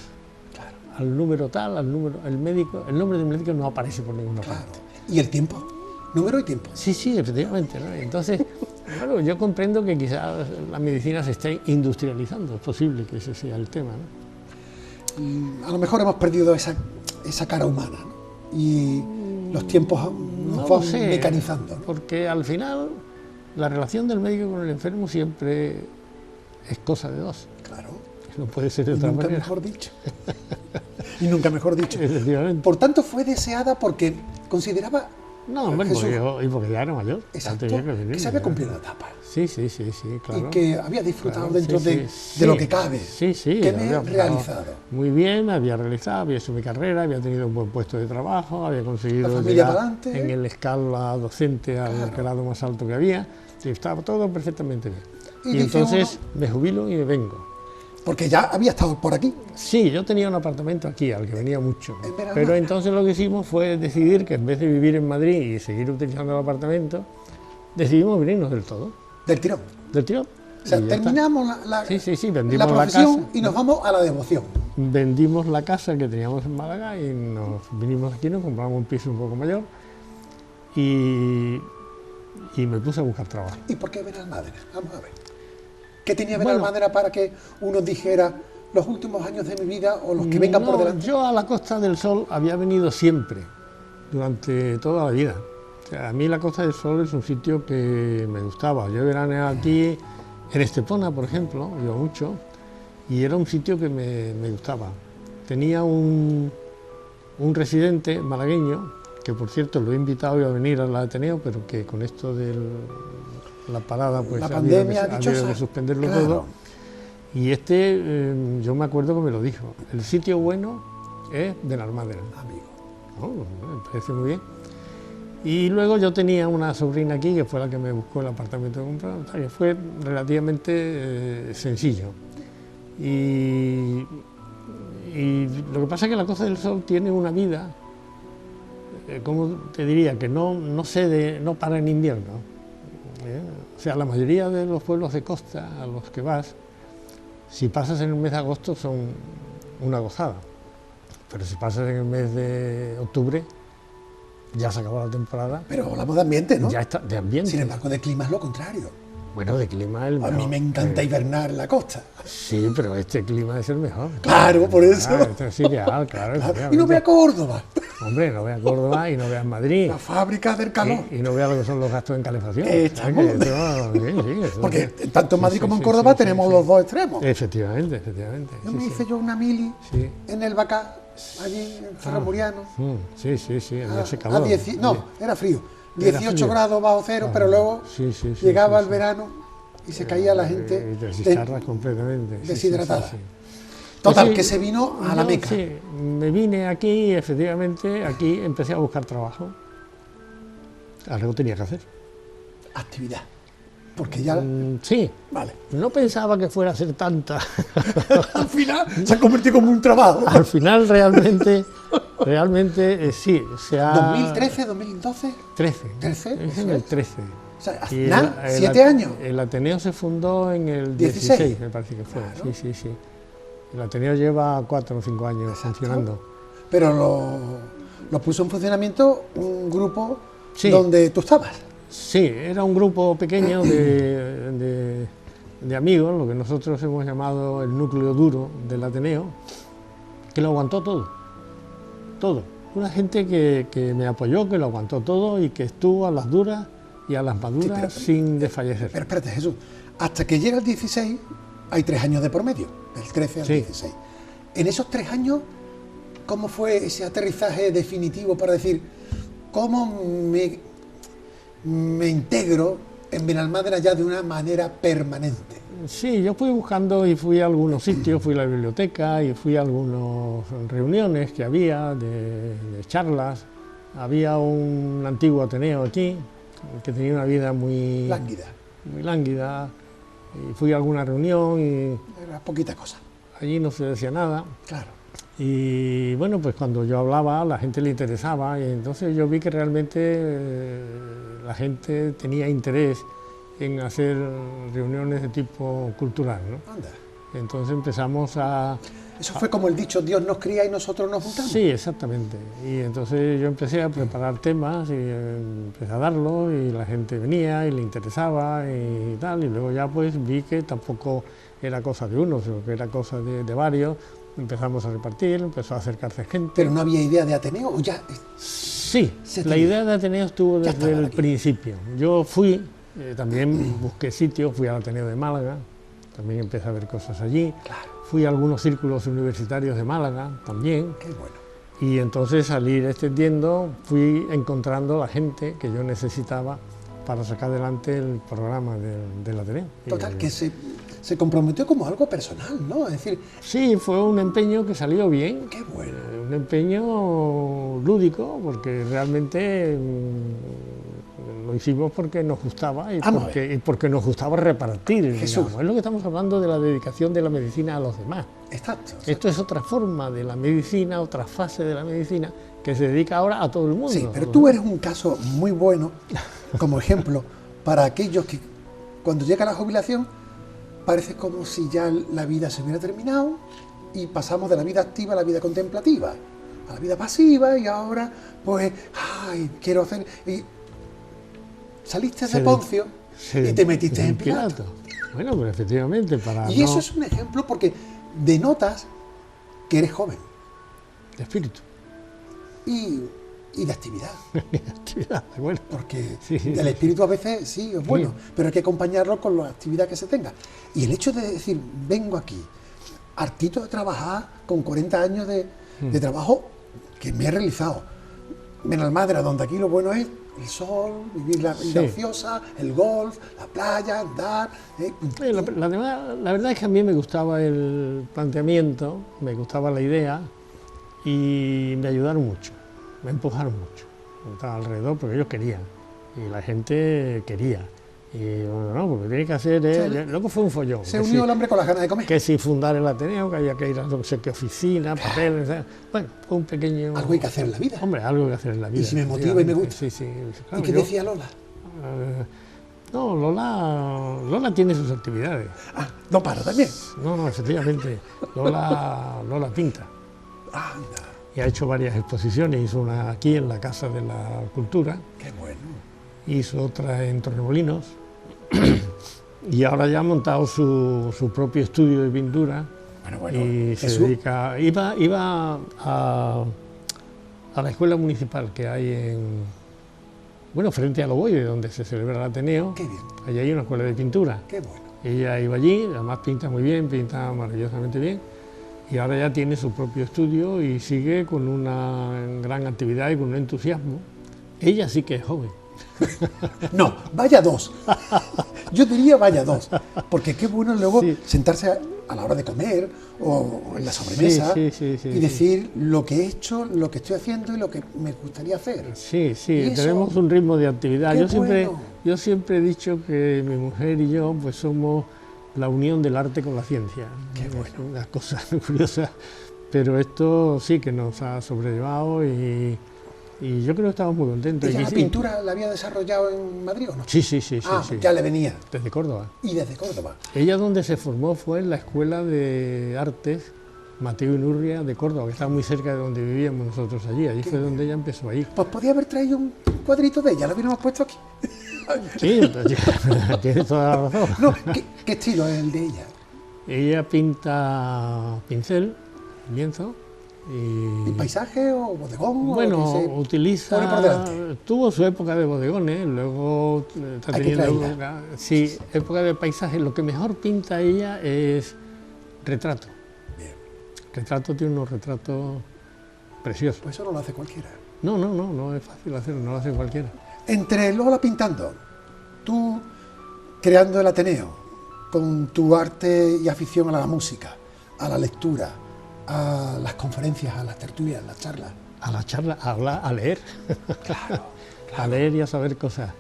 Speaker 1: Claro,
Speaker 2: al número tal, al número, el nombre del médico no aparece por ninguna
Speaker 1: claro.
Speaker 2: parte.
Speaker 1: ¿Y el tiempo? Número y tiempo.
Speaker 2: Sí, efectivamente, ¿no? Entonces, claro, yo comprendo que quizás la medicina se esté industrializando, es posible que ese sea el tema, ¿no?
Speaker 1: A lo mejor hemos perdido esa cara humana, ¿no? Y los tiempos
Speaker 2: No
Speaker 1: nos
Speaker 2: lo
Speaker 1: van
Speaker 2: sé,
Speaker 1: mecanizando, ¿no?
Speaker 2: porque al final la relación del médico con el enfermo siempre es cosa de dos,
Speaker 1: Claro.
Speaker 2: no puede ser de
Speaker 1: Y
Speaker 2: otra
Speaker 1: nunca
Speaker 2: manera.
Speaker 1: mejor dicho. Y nunca mejor dicho.
Speaker 2: Efectivamente.
Speaker 1: Por tanto, fue deseada porque consideraba,
Speaker 2: No, hombre,
Speaker 1: Jesús.
Speaker 2: y porque ya era mayor.
Speaker 1: exacto,
Speaker 2: ya tenía vivir,
Speaker 1: que se había
Speaker 2: ya.
Speaker 1: cumplido la etapa.
Speaker 2: Sí, claro.
Speaker 1: Y que había disfrutado
Speaker 2: Claro,
Speaker 1: dentro
Speaker 2: sí,
Speaker 1: de
Speaker 2: sí,
Speaker 1: lo
Speaker 2: sí.
Speaker 1: que cabe.
Speaker 2: Sí,
Speaker 1: Que me he
Speaker 2: había
Speaker 1: realizado.
Speaker 2: muy bien, había realizado, había hecho mi carrera, había tenido un buen puesto de trabajo, había conseguido
Speaker 1: La familia
Speaker 2: llegar
Speaker 1: para adelante.
Speaker 2: en el escala docente al
Speaker 1: Claro.
Speaker 2: grado más alto que había. Sí, estaba todo perfectamente bien.
Speaker 1: Y
Speaker 2: Y
Speaker 1: dice
Speaker 2: entonces me jubilo y me vengo.
Speaker 1: Porque ya había estado por aquí.
Speaker 2: Sí, yo tenía un apartamento aquí, al que venía mucho.
Speaker 1: En Benalmádena.
Speaker 2: Pero entonces lo que hicimos fue decidir que en vez de vivir en Madrid y seguir utilizando el apartamento, decidimos venirnos del todo,
Speaker 1: Del tirón.
Speaker 2: del tirón.
Speaker 1: O sea,
Speaker 2: Y ya está.
Speaker 1: terminamos
Speaker 2: Sí, vendimos
Speaker 1: la
Speaker 2: la
Speaker 1: profesión
Speaker 2: casa.
Speaker 1: y nos vamos a la devoción.
Speaker 2: Vendimos la casa que teníamos en Málaga y nos vinimos aquí, nos compramos un piso un poco mayor y me puse a buscar trabajo.
Speaker 1: ¿Y por qué Benalmádena? Vamos a ver. ¿Qué tenía
Speaker 2: Bueno.
Speaker 1: Benalmádena para que uno dijera los últimos años de mi vida o los que vengan por
Speaker 2: No,
Speaker 1: delante?
Speaker 2: yo a la Costa del Sol había venido siempre, durante toda la vida. O sea, a mí la Costa del Sol es un sitio que me gustaba. Yo veraneaba aquí en Estepona, por ejemplo, iba mucho, y era un sitio que me gustaba. Tenía un residente malagueño, que por cierto lo he invitado a venir al Ateneo, pero que con esto de la parada pues
Speaker 1: La
Speaker 2: ha habido
Speaker 1: pandemia
Speaker 2: ha habido
Speaker 1: dichosa.
Speaker 2: que suspenderlo
Speaker 1: Claro.
Speaker 2: todo. Y yo me acuerdo que me lo dijo, el sitio bueno es Benalmádena.
Speaker 1: Amigo.
Speaker 2: Oh, me parece muy bien. Y luego yo tenía una sobrina aquí, que fue la que me buscó el apartamento de comprar, o sea, que fue relativamente sencillo. Y lo que pasa es que la Costa del Sol tiene una vida, ¿cómo te diría? Que no para en invierno. O sea, la mayoría de los pueblos de costa a los que vas, si pasas en el mes de agosto son una gozada, pero si pasas en el mes de octubre, ya se acabó la temporada.
Speaker 1: Pero hablamos de ambiente, ¿no?
Speaker 2: Ya está, de ambiente.
Speaker 1: Sin embargo, de clima es lo contrario.
Speaker 2: Bueno, de clima el
Speaker 1: A
Speaker 2: mejor.
Speaker 1: mí me encanta hibernar en la costa.
Speaker 2: Sí, pero este clima es el mejor.
Speaker 1: Claro, por eso.
Speaker 2: Claro, esto es ideal, claro.
Speaker 1: Y no vea Córdoba,
Speaker 2: Hombre, no veas Córdoba y no veas Madrid.
Speaker 1: la fábrica del calor.
Speaker 2: Y no veas lo que son los gastos en calefacción.
Speaker 1: Estamos.
Speaker 2: ¿Sabes? Eso
Speaker 1: Porque tanto en
Speaker 2: sí,
Speaker 1: Madrid
Speaker 2: sí,
Speaker 1: como en
Speaker 2: sí,
Speaker 1: Córdoba
Speaker 2: sí,
Speaker 1: tenemos
Speaker 2: sí.
Speaker 1: los dos extremos.
Speaker 2: Efectivamente.
Speaker 1: Yo
Speaker 2: sí,
Speaker 1: me
Speaker 2: sí.
Speaker 1: hice yo una mili
Speaker 2: Sí.
Speaker 1: en el Bacá, allí en Ferramuriano.
Speaker 2: Sí, había ese
Speaker 1: A
Speaker 2: calor.
Speaker 1: 10 no, era frío.
Speaker 2: Era
Speaker 1: 18
Speaker 2: frío.
Speaker 1: grados bajo cero, pero luego
Speaker 2: Sí,
Speaker 1: llegaba
Speaker 2: sí,
Speaker 1: el verano y se caía la gente
Speaker 2: Y te descharras completamente. Sí,
Speaker 1: deshidratada.
Speaker 2: sí.
Speaker 1: Total,
Speaker 2: Pues sí,
Speaker 1: que se vino a la
Speaker 2: yo,
Speaker 1: Meca.
Speaker 2: Sí, me vine aquí y efectivamente aquí empecé a buscar trabajo. Algo tenía que hacer.
Speaker 1: Actividad. Porque ya,
Speaker 2: Sí,
Speaker 1: vale.
Speaker 2: no pensaba que fuera a ser tanta.
Speaker 1: Al final se ha convertido como un trabajo.
Speaker 2: Al final realmente sí, se ha...
Speaker 1: 2013, 2012,
Speaker 2: 13.
Speaker 1: 13,
Speaker 2: Es
Speaker 1: eso
Speaker 2: en el
Speaker 1: es.
Speaker 2: 13.
Speaker 1: o sea,
Speaker 2: Y
Speaker 1: nada,
Speaker 2: el-
Speaker 1: 7 años.
Speaker 2: El Ateneo se fundó en el
Speaker 1: 16.
Speaker 2: 16, me parece que fue.
Speaker 1: Claro.
Speaker 2: Sí. El Ateneo lleva 4 o 5 años funcionando.
Speaker 1: Pero lo puso en funcionamiento un grupo
Speaker 2: Sí.
Speaker 1: donde tú estabas.
Speaker 2: Sí, era un grupo pequeño de amigos, lo que nosotros hemos llamado el núcleo duro del Ateneo, que lo aguantó todo. Una gente que me apoyó, que lo aguantó todo y que estuvo a las duras y a las maduras
Speaker 1: pero-
Speaker 2: sin desfallecer.
Speaker 1: Pero espérate, Jesús, hasta que llega el 16 hay 3 años de por medio, del 13 al
Speaker 2: Sí.
Speaker 1: 16. En esos 3 años, ¿cómo fue ese aterrizaje definitivo para decir cómo me integro en Benalmádena ya de una manera permanente?
Speaker 2: Sí, yo fui buscando y fui a algunos sitios, fui a la biblioteca y fui a algunas reuniones que había de
Speaker 1: charlas,
Speaker 2: charlas. Había un antiguo Ateneo aquí que tenía una vida muy
Speaker 1: lánguida,
Speaker 2: muy lánguida, y fui a alguna reunión y
Speaker 1: era poquita cosa,
Speaker 2: allí no se decía nada.
Speaker 1: claro.
Speaker 2: Y bueno, pues cuando yo hablaba a la gente le interesaba y entonces yo vi que realmente la gente tenía interés en hacer reuniones de tipo cultural, ¿no?
Speaker 1: Anda.
Speaker 2: Entonces empezamos a...
Speaker 1: Eso fue como el dicho, Dios nos cría y nosotros nos juntamos.
Speaker 2: Sí, exactamente. Y entonces yo empecé a preparar temas y empecé a darlos y la gente venía y le interesaba y tal. Y luego ya pues vi que tampoco era cosa de uno, sino que era cosa de varios. Empezamos a repartir, empezó a acercarse gente.
Speaker 1: Pero no había idea de Ateneo, o ya.
Speaker 2: Sí,
Speaker 1: Se
Speaker 2: la
Speaker 1: tenía.
Speaker 2: idea de Ateneo estuvo
Speaker 1: Ya
Speaker 2: desde
Speaker 1: estaba
Speaker 2: el
Speaker 1: aquí.
Speaker 2: principio. Yo fui, también busqué sitios, fui al Ateneo de Málaga, también empecé a ver cosas allí.
Speaker 1: Claro,
Speaker 2: Fui a algunos círculos universitarios de Málaga también.
Speaker 1: qué bueno.
Speaker 2: Y entonces al ir extendiendo fui encontrando la gente que yo necesitaba para sacar adelante el programa del Ateneo.
Speaker 1: Total,
Speaker 2: Y,
Speaker 1: que se comprometió como algo personal, ¿no? Es decir,
Speaker 2: sí, fue un empeño que salió bien,
Speaker 1: qué bueno.
Speaker 2: un empeño lúdico, porque realmente lo hicimos porque nos gustaba y
Speaker 1: Vamos a ver.
Speaker 2: porque nos gustaba repartir.
Speaker 1: Jesús.
Speaker 2: Digamos. Es lo que estamos hablando de la dedicación de la medicina a los demás.
Speaker 1: Exacto.
Speaker 2: Esto es otra forma de la medicina, otra fase de la medicina que se dedica ahora a todo el mundo.
Speaker 1: Sí, pero tú eres un caso muy bueno como ejemplo para aquellos que cuando llega la jubilación parece como si ya la vida se hubiera terminado y pasamos de la vida activa a la vida contemplativa, a la vida pasiva y ahora pues, ay, quiero hacer... Y saliste de Poncio y te metiste en Pilato.
Speaker 2: Bueno, pero efectivamente para
Speaker 1: Y eso es un ejemplo porque denotas que eres joven
Speaker 2: de espíritu.
Speaker 1: Y de actividad.
Speaker 2: Bueno,
Speaker 1: Porque
Speaker 2: sí,
Speaker 1: el espíritu a veces sí es bueno, pero hay que acompañarlo con la actividad que se tenga. Y el hecho de decir, vengo aquí, hartito de trabajar, con 40 años de trabajo que me he realizado. Benalmádena, donde aquí lo bueno es el sol, vivir la vida ociosa, el golf, la playa, andar.
Speaker 2: La verdad es que a mí me gustaba el planteamiento, me gustaba la idea y me ayudaron mucho, me empujaron mucho. Estaba alrededor porque ellos querían y la gente quería. Y bueno, no, porque tiene que hacer. Luego fue un follón.
Speaker 1: Se unió el hombre con las ganas de comer.
Speaker 2: Que si fundar el Ateneo, que había que ir a no sé qué oficina, papeles. Bueno, fue un pequeño.
Speaker 1: Algo hay que hacer en la vida.
Speaker 2: Hombre, algo hay que hacer en la vida.
Speaker 1: Y si me motiva y me gusta.
Speaker 2: Sí, sí.
Speaker 1: Claro, ¿y qué decía Lola?
Speaker 2: No, Lola tiene sus actividades.
Speaker 1: Ah, no para también.
Speaker 2: No, efectivamente. Lola pinta.
Speaker 1: Anda.
Speaker 2: Y ha hecho varias exposiciones. Hizo una aquí en la Casa de la Cultura.
Speaker 1: Qué bueno.
Speaker 2: Hizo otra en Torremolinos. Y ahora ya ha montado su propio estudio de pintura.
Speaker 1: Bueno,
Speaker 2: y se dedica. Iba a la escuela municipal que hay frente a Loboide, donde se celebra el Ateneo.
Speaker 1: Qué bien.
Speaker 2: Allí hay una escuela de pintura.
Speaker 1: Qué bueno.
Speaker 2: Ella iba allí, además pinta muy bien, pinta maravillosamente bien. Y ahora ya tiene su propio estudio y sigue con una gran actividad y con un entusiasmo. Ella sí que es joven.
Speaker 1: No, vaya dos. Yo diría vaya dos. Porque qué bueno luego sentarse a la hora de comer o en la sobremesa y decir lo que he hecho, lo que estoy haciendo y lo que me gustaría hacer.
Speaker 2: Sí, tenemos un ritmo de actividad.
Speaker 1: Qué
Speaker 2: Yo siempre he dicho que mi mujer y yo pues somos la unión del arte con la ciencia.
Speaker 1: Qué bueno.
Speaker 2: Es una cosa curiosa, pero esto sí que nos ha sobrellevado y yo creo que estamos muy contentos.
Speaker 1: ¿Ella la pintura la había desarrollado en Madrid o no?
Speaker 2: Sí.
Speaker 1: Ya le venía.
Speaker 2: Desde Córdoba.
Speaker 1: Y desde Córdoba.
Speaker 2: Ella donde se formó fue en la Escuela de Artes Mateo Inurria de Córdoba, que estaba muy cerca de donde vivíamos nosotros allí. Allí fue donde ella empezó a ir.
Speaker 1: Pues podía haber traído un cuadrito de ella, lo hubiéramos puesto aquí.
Speaker 2: Sí, tienes toda la razón.
Speaker 1: No, ¿qué estilo es el de ella?
Speaker 2: Ella pinta pincel, lienzo.
Speaker 1: ¿Y paisaje o bodegón?
Speaker 2: Bueno,
Speaker 1: pone por delante.
Speaker 2: tuvo su época de bodegones, luego está teniendo época de paisaje. Lo que mejor pinta ella es retrato.
Speaker 1: Bien.
Speaker 2: Retrato, tiene unos retratos preciosos.
Speaker 1: Pues eso no lo hace cualquiera.
Speaker 2: No es fácil hacerlo, no lo hace cualquiera.
Speaker 1: Entre Lola pintando, tú creando el Ateneo, con tu arte y afición a la música, a la lectura, a las conferencias, a las tertulias, a las charlas.
Speaker 2: A la charla, a leer.
Speaker 1: Claro.
Speaker 2: A leer y a saber cosas.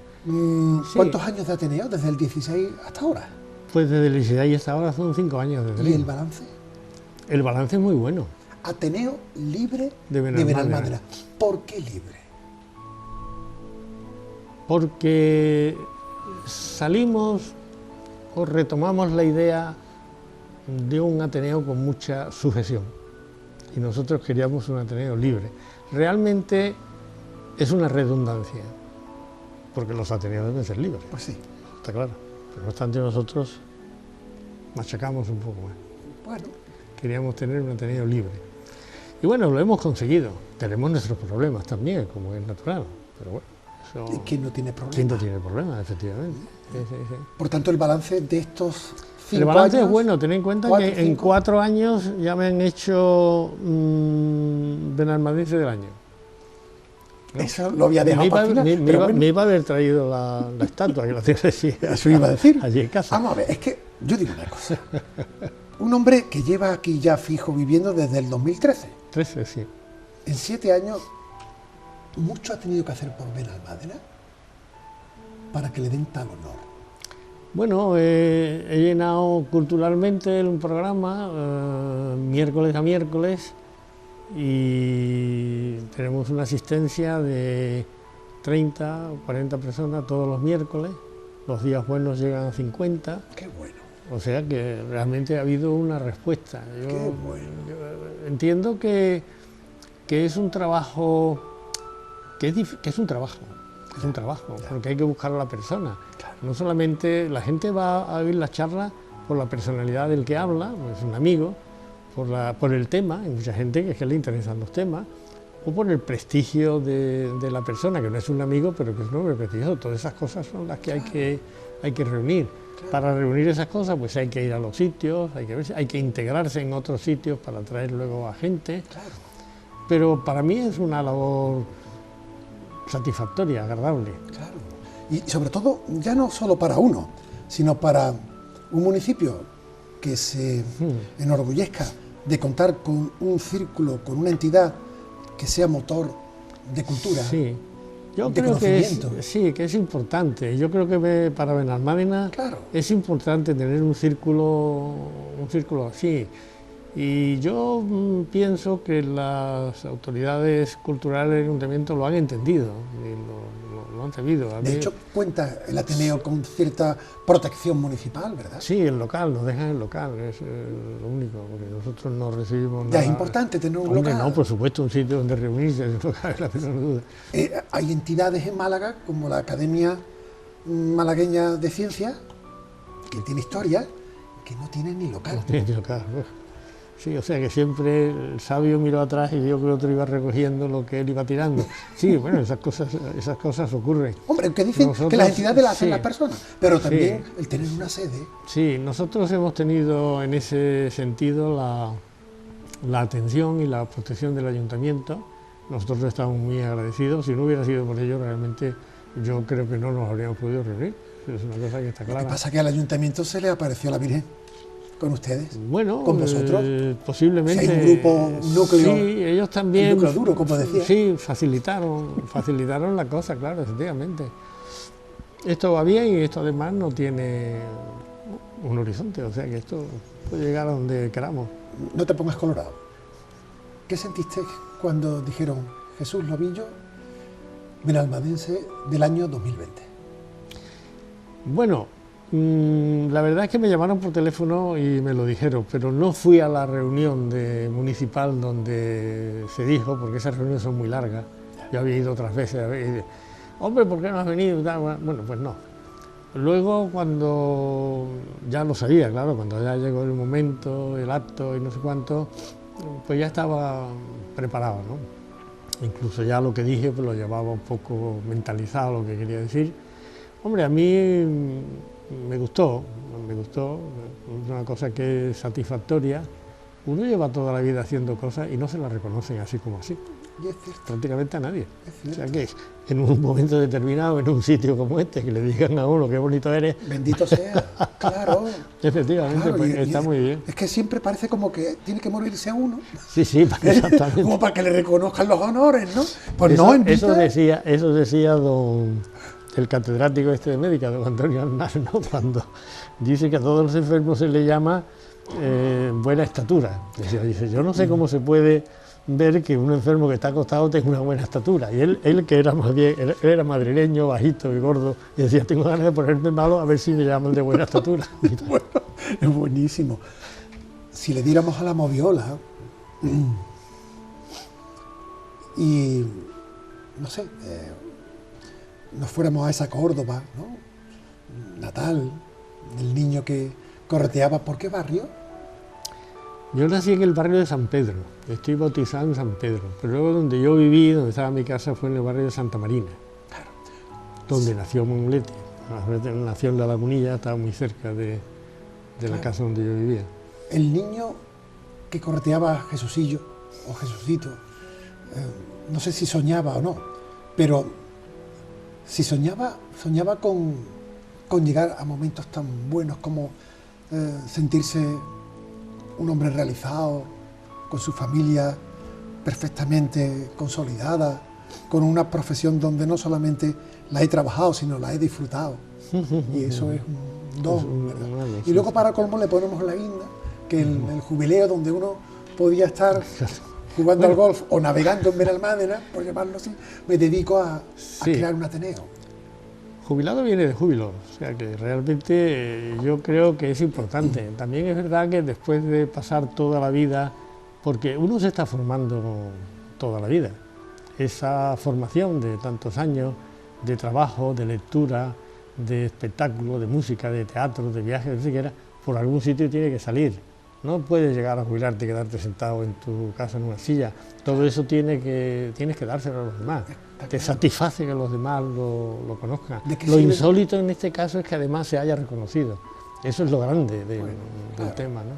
Speaker 1: ¿Cuántos años de Ateneo? ¿Desde el 16 hasta ahora?
Speaker 2: Pues desde el 16 hasta ahora son 5 años.
Speaker 1: ¿Y el balance?
Speaker 2: El balance es muy bueno.
Speaker 1: Ateneo libre
Speaker 2: de
Speaker 1: Benalmádena. ¿Por qué libre?
Speaker 2: Porque salimos o retomamos la idea de un Ateneo con mucha sujeción y nosotros queríamos un Ateneo libre. Realmente es una redundancia, porque los Ateneos deben ser libres.
Speaker 1: Pues sí.
Speaker 2: Está claro, pero no obstante nosotros machacamos un poco más.
Speaker 1: Bueno.
Speaker 2: Queríamos tener un Ateneo libre. Y bueno, lo hemos conseguido. Tenemos nuestros problemas también, como es natural, pero bueno. Eso...
Speaker 1: ¿Y quién no tiene problemas?
Speaker 2: ¿Quién no tiene problemas, efectivamente? Sí.
Speaker 1: Por tanto, el balance de estos 5 años...
Speaker 2: El balance es bueno, ten en cuenta que en
Speaker 1: 5.
Speaker 2: 4 años ya me han hecho Benalmadense del año.
Speaker 1: ¿No? Eso lo había dejado para el final,
Speaker 2: me iba a haber traído la estatua, que la tienes allí.
Speaker 1: Eso iba a decir.
Speaker 2: Allí en casa.
Speaker 1: Vamos a ver, es que yo digo una cosa. Un hombre que lleva aquí ya fijo viviendo desde el 2013.
Speaker 2: 13, sí.
Speaker 1: En 7 años, ¿mucho ha tenido que hacer por Benalmádena? para que le den tal honor?
Speaker 2: Bueno, he llenado culturalmente un programa miércoles a miércoles y tenemos una asistencia de 30 o 40 personas todos los miércoles. Los días buenos llegan a 50.
Speaker 1: ¡Qué bueno!
Speaker 2: O sea que realmente ha habido una respuesta.
Speaker 1: ¡Qué bueno!
Speaker 2: Yo entiendo que es un trabajo, que es un trabajo, porque hay que buscar a la persona.
Speaker 1: Claro.
Speaker 2: No solamente la gente va a oír la charla por la personalidad del que habla, pues es un amigo, por el tema, hay mucha gente que es que le interesan los temas, o por el prestigio de la persona, que no es un amigo, pero que es un hombre prestigioso. Todas esas cosas son las que hay que reunir.
Speaker 1: Claro.
Speaker 2: Para reunir esas cosas, pues hay que ir a los sitios, hay que integrarse en otros sitios para atraer luego a gente.
Speaker 1: Claro.
Speaker 2: Pero para mí es una labor satisfactoria, agradable.
Speaker 1: Claro. Y sobre todo, ya no solo para uno, sino para un municipio que se enorgullezca de contar con un círculo, con una entidad que sea motor de cultura,
Speaker 2: Sí, yo
Speaker 1: de
Speaker 2: creo
Speaker 1: conocimiento.
Speaker 2: que es importante. Yo creo que para Benalmádena
Speaker 1: Claro.
Speaker 2: es importante tener un círculo así. Y yo pienso que las autoridades culturales del ayuntamiento lo han entendido, y lo han sabido.
Speaker 1: De hecho, cuenta el Ateneo con cierta protección municipal, ¿verdad?
Speaker 2: Sí, el local, nos dejan el local, es lo único, porque nosotros no recibimos
Speaker 1: Ya
Speaker 2: nada.
Speaker 1: es importante tener un
Speaker 2: Hombre,
Speaker 1: local.
Speaker 2: no, por supuesto, un sitio donde reunirse, no cabe la menor duda.
Speaker 1: Hay entidades en Málaga, como la Academia Malagueña de Ciencias, que tiene historia, que no tiene ni local.
Speaker 2: Tiene local, ¿no? Sí, o sea que siempre el sabio miró atrás y vio que el otro iba recogiendo lo que él iba tirando. Sí, bueno, esas cosas ocurren.
Speaker 1: Hombre, aunque dicen
Speaker 2: Nosotros,
Speaker 1: que las entidades las hacen
Speaker 2: sí,
Speaker 1: las personas, pero también
Speaker 2: sí.
Speaker 1: el tener una sede.
Speaker 2: Sí, nosotros hemos tenido en ese sentido la atención y la protección del ayuntamiento. Nosotros estamos muy agradecidos. Si no hubiera sido por ello, realmente yo creo que no nos habríamos podido reunir. Es una cosa que está
Speaker 1: Lo
Speaker 2: clara.
Speaker 1: que pasa es que al ayuntamiento se le apareció la Virgen con ustedes,
Speaker 2: Bueno,
Speaker 1: con vosotros.
Speaker 2: posiblemente.
Speaker 1: Si hay un grupo, un núcleo.
Speaker 2: Sí, ellos también.
Speaker 1: El núcleo duro, como decía.
Speaker 2: Sí, facilitaron la cosa, claro, efectivamente. Esto va bien y esto además no tiene un horizonte, o sea que esto puede llegar a donde queramos.
Speaker 1: No te pongas colorado. ¿Qué sentiste cuando dijeron Jesús Lobillo, benalmadense del año 2020?
Speaker 2: Bueno, la verdad es que me llamaron por teléfono y me lo dijeron, pero no fui a la reunión municipal donde se dijo, porque esas reuniones son muy largas. Yo había ido otras veces, hombre, ¿por qué no has venido? Bueno, pues no. Luego, cuando ya lo sabía, claro, cuando ya llegó el momento, el acto y no sé cuánto, pues ya estaba preparado, ¿no? Incluso ya lo que dije pues lo llevaba un poco mentalizado lo que quería decir. Hombre, a mí me gustó, es una cosa que es satisfactoria. Uno lleva toda la vida haciendo cosas y no se las reconocen así como así,
Speaker 1: Y es cierto,
Speaker 2: prácticamente a nadie.
Speaker 1: es
Speaker 2: O sea
Speaker 1: cierto.
Speaker 2: que en un momento determinado, en un sitio como este, que le digan a uno qué bonito eres,
Speaker 1: Bendito sea, claro.
Speaker 2: efectivamente,
Speaker 1: Claro,
Speaker 2: pues,
Speaker 1: y
Speaker 2: está muy bien.
Speaker 1: Es que siempre parece como que tiene que morirse uno,
Speaker 2: Sí, exactamente.
Speaker 1: como para que le reconozcan los honores, ¿no? Pues
Speaker 2: Eso,
Speaker 1: no, en
Speaker 2: eso
Speaker 1: vida.
Speaker 2: decía el catedrático este de médica, don Antonio Arnaz, ¿no? Cuando dice que a todos los enfermos se le llama buena estatura. Dice, yo no sé cómo se puede ver que un enfermo que está acostado tenga una buena estatura. Y él que era más bien, él era madrileño, bajito y gordo, y decía, tengo ganas de ponerme malo a ver si me llaman de buena estatura.
Speaker 1: Bueno, es buenísimo. Si le diéramos a la moviola y, no sé, nos fuéramos a esa Córdoba, ¿no? Natal, del niño que correteaba, ¿por qué barrio?
Speaker 2: Yo nací en el barrio de San Pedro, estoy bautizado en San Pedro, pero luego donde yo viví, donde estaba mi casa, fue en el barrio de Santa Marina,
Speaker 1: Claro.
Speaker 2: donde nació Monlete. Nació en La Lagunilla, estaba muy cerca de la
Speaker 1: Claro.
Speaker 2: casa donde yo vivía.
Speaker 1: El niño que correteaba a Jesucillo o Jesucito, no sé si soñaba o no, pero si soñaba con llegar a momentos tan buenos como sentirse un hombre realizado, con su familia perfectamente consolidada, con una profesión donde no solamente la he trabajado, sino la he disfrutado. Y eso es un don, ¿verdad? Y luego para colmo le ponemos la guinda, que el jubileo donde uno podía estar jugando al golf o navegando en Benalmádena, por llamarlo así, me dedico a crear un Ateneo.
Speaker 2: Jubilado viene de júbilo, o sea que realmente yo creo que es importante. También es verdad que después de pasar toda la vida, porque uno se está formando toda la vida, esa formación de tantos años de trabajo, de lectura, de espectáculo, de música, de teatro, de viajes, de siquiera, por algún sitio tiene que salir. No puedes llegar a jubilarte y quedarte sentado en tu casa en una silla. Todo eso tienes que dárselo a los demás. Te satisface que los demás lo conozcan. Lo insólito en este caso es que además se haya reconocido. Eso es lo grande del tema, ¿no?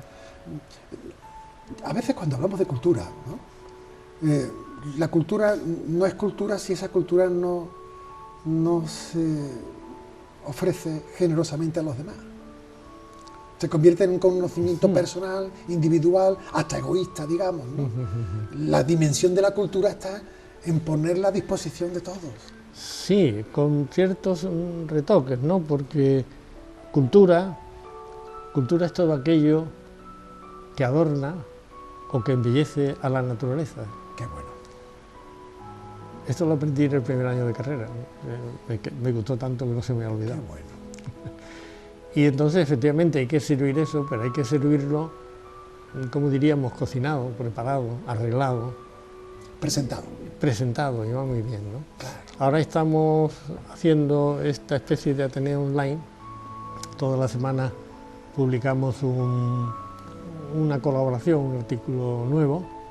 Speaker 1: A veces cuando hablamos de cultura, ¿no? La cultura no es cultura si esa cultura no se ofrece generosamente a los demás. Se convierte en un conocimiento personal, individual, hasta egoísta, digamos, ¿no? La dimensión de la cultura está en ponerla a disposición de todos.
Speaker 2: Sí, con ciertos retoques, ¿no? Porque cultura es todo aquello que adorna o que embellece a la naturaleza.
Speaker 1: Qué bueno.
Speaker 2: Esto lo aprendí en el primer año de carrera, ¿no? Me gustó tanto que no se me ha olvidado.
Speaker 1: Qué bueno.
Speaker 2: Y entonces efectivamente hay que servir eso, pero hay que servirlo, como diríamos, cocinado, preparado, arreglado. Presentado, y va muy bien, ¿no?
Speaker 1: Claro.
Speaker 2: Ahora estamos haciendo esta especie de Ateneo online. Toda la semana publicamos una colaboración, un artículo nuevo,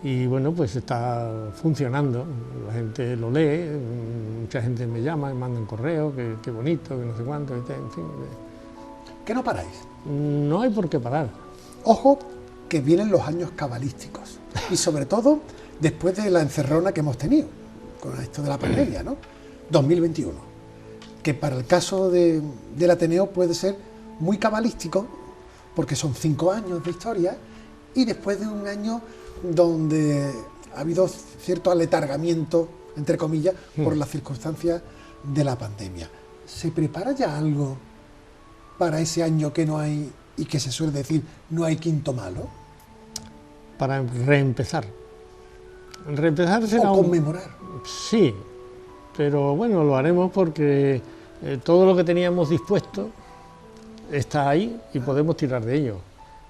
Speaker 2: y bueno, pues está funcionando. La gente lo lee, mucha gente me llama, me manda un correo, que bonito, que no sé cuánto, en fin.
Speaker 1: ¿Que no paráis?
Speaker 2: No hay por qué parar.
Speaker 1: Ojo, que vienen los años cabalísticos, y sobre todo después de la encerrona que hemos tenido con esto de la pandemia, ¿no? 2021, que para el caso del Ateneo puede ser muy cabalístico, porque son 5 años de historia, y después de un año donde ha habido cierto aletargamiento, entre comillas, por las circunstancias de la pandemia. ¿Se prepara ya algo para ese año que no hay, y que se suele decir, no hay quinto malo?
Speaker 2: Para reempezar. Reempezar será
Speaker 1: o conmemorar.
Speaker 2: Sí, pero bueno, lo haremos porque todo lo que teníamos dispuesto está ahí y podemos tirar de ello.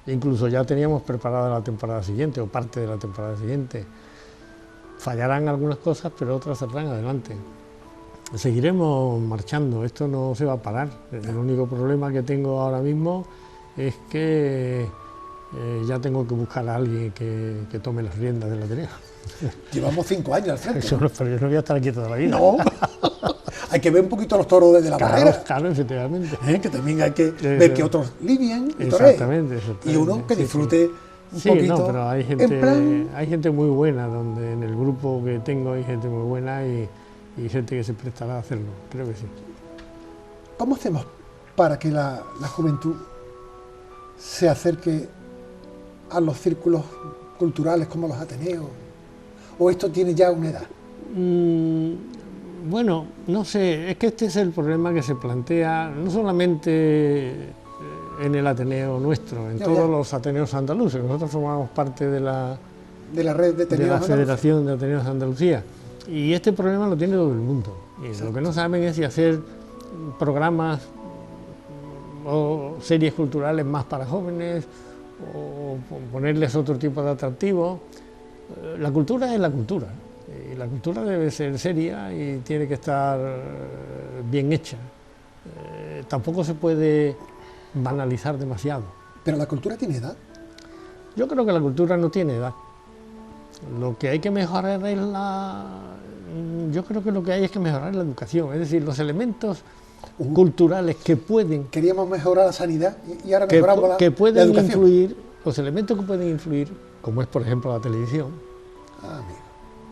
Speaker 2: Incluso ya teníamos preparada la temporada siguiente o parte de la temporada siguiente. Fallarán algunas cosas, pero otras saldrán adelante. Seguiremos marchando, esto no se va a parar. El único problema que tengo ahora mismo es que ya tengo que buscar a alguien que tome las riendas del Ateneo.
Speaker 1: Llevamos 5 años al frente.
Speaker 2: Pero yo no voy a estar aquí toda la vida.
Speaker 1: No. Hay que ver un poquito los toros desde la barrera.
Speaker 2: Claro, efectivamente.
Speaker 1: Que también hay que ver que otros livien y
Speaker 2: exactamente.
Speaker 1: Y uno que disfrute un poquito.
Speaker 2: No, pero hay gente muy buena, donde en el grupo que tengo hay gente muy buena y gente que se prestará a hacerlo, creo que sí.
Speaker 1: ¿Cómo hacemos para que la juventud se acerque a los círculos culturales como los Ateneos? ¿O esto tiene ya una edad?
Speaker 2: Bueno, no sé, es que este es el problema que se plantea no solamente en el Ateneo nuestro, en todos los Ateneos andaluces. Nosotros formamos parte de la
Speaker 1: red de Ateneos,
Speaker 2: de la Federación de Ateneos de Andalucía, y este problema lo tiene todo el mundo. Y lo que no saben es si hacer programas o series culturales más para jóvenes o ponerles otro tipo de atractivo. La cultura es la cultura, y la cultura debe ser seria y tiene que estar bien hecha. Tampoco se puede banalizar demasiado.
Speaker 1: ¿Pero la cultura tiene edad?
Speaker 2: Yo creo que la cultura no tiene edad. Lo que hay que mejorar es yo creo que lo que hay es que mejorar la educación, es decir, los elementos culturales que pueden...
Speaker 1: Queríamos mejorar la sanidad y ahora mejoramos
Speaker 2: que pueden
Speaker 1: la educación.
Speaker 2: Influir, los elementos que pueden influir, como es por ejemplo la televisión,
Speaker 1: amigo,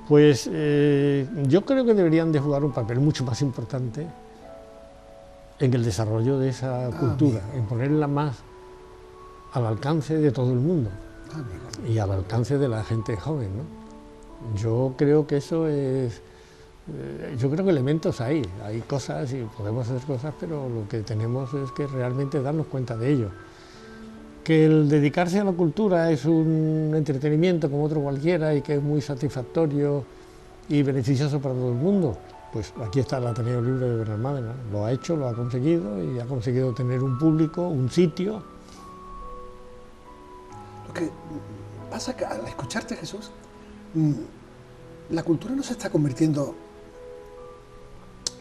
Speaker 2: pues yo creo que deberían de jugar un papel mucho más importante en el desarrollo de esa cultura, en ponerla más al alcance de todo el mundo y al alcance de la gente joven, ¿no? Yo creo que eso es... yo creo que elementos hay cosas y podemos hacer cosas, pero lo que tenemos es que realmente darnos cuenta de ello. Que el dedicarse a la cultura es un entretenimiento como otro cualquiera y que es muy satisfactorio y beneficioso para todo el mundo, pues aquí está el Ateneo Libre de Benalmádena, lo ha hecho, lo ha conseguido y ha conseguido tener un público, un sitio.
Speaker 1: Lo que pasa que al escucharte, Jesús, la cultura no se está convirtiendo,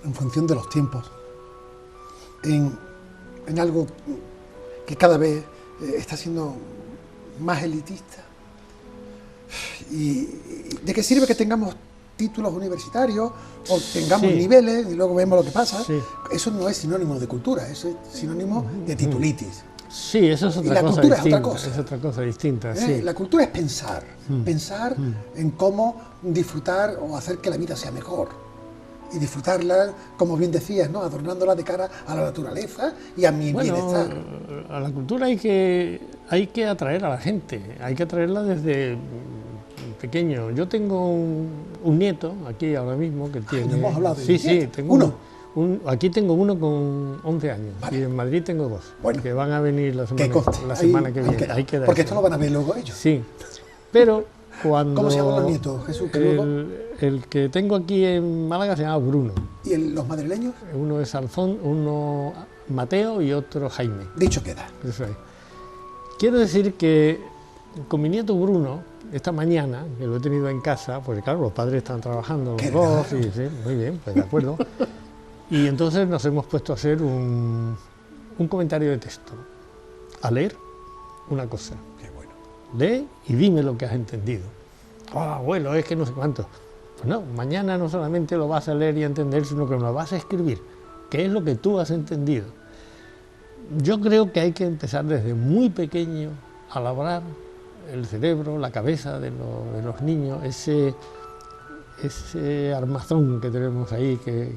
Speaker 1: en función de los tiempos, en algo que cada vez está siendo más elitista. ¿Y de qué sirve que tengamos títulos universitarios o tengamos niveles y luego vemos lo que pasa? Sí. Eso no es sinónimo de cultura, eso es sinónimo de titulitis.
Speaker 2: Sí, eso es otra cosa distinta. Y la cultura es otra cosa. Es otra cosa distinta, sí.
Speaker 1: La cultura es pensar, pensar en cómo disfrutar o hacer que la vida sea mejor. Y disfrutarla, como bien decías, ¿no? Adornándola de cara a la naturaleza y a mi bienestar.
Speaker 2: A la cultura hay que atraer a la gente, hay que atraerla desde pequeño. Yo tengo un nieto aquí ahora mismo que tiene...
Speaker 1: ¿No hemos hablado de
Speaker 2: Sí, tengo uno. Aquí tengo uno con 11 años, vale. Y en Madrid tengo 2, que van a venir la semana que viene.
Speaker 1: Porque esto lo van a ver luego ellos.
Speaker 2: Sí, pero cuando...
Speaker 1: ¿Cómo se llaman los nietos, Jesús?
Speaker 2: El que tengo aquí en Málaga se llama Bruno.
Speaker 1: ¿Y los madrileños?
Speaker 2: Uno es Alfonso, uno Mateo y otro Jaime.
Speaker 1: Dicho queda.
Speaker 2: Eso es. Quiero decir que con mi nieto Bruno, esta mañana, que lo he tenido en casa, porque claro, los padres están trabajando los dos, y, sí, muy bien, pues de acuerdo. Y entonces nos hemos puesto a hacer un comentario de texto, a leer una cosa.
Speaker 1: Qué bueno.
Speaker 2: Lee y dime lo que has entendido. Abuelo, es que no sé cuánto. Pues no, mañana no solamente lo vas a leer y a entender, sino que me lo vas a escribir. ¿Qué es lo que tú has entendido? Yo creo que hay que empezar desde muy pequeño a labrar el cerebro, la cabeza de los niños, ese armazón que tenemos ahí, que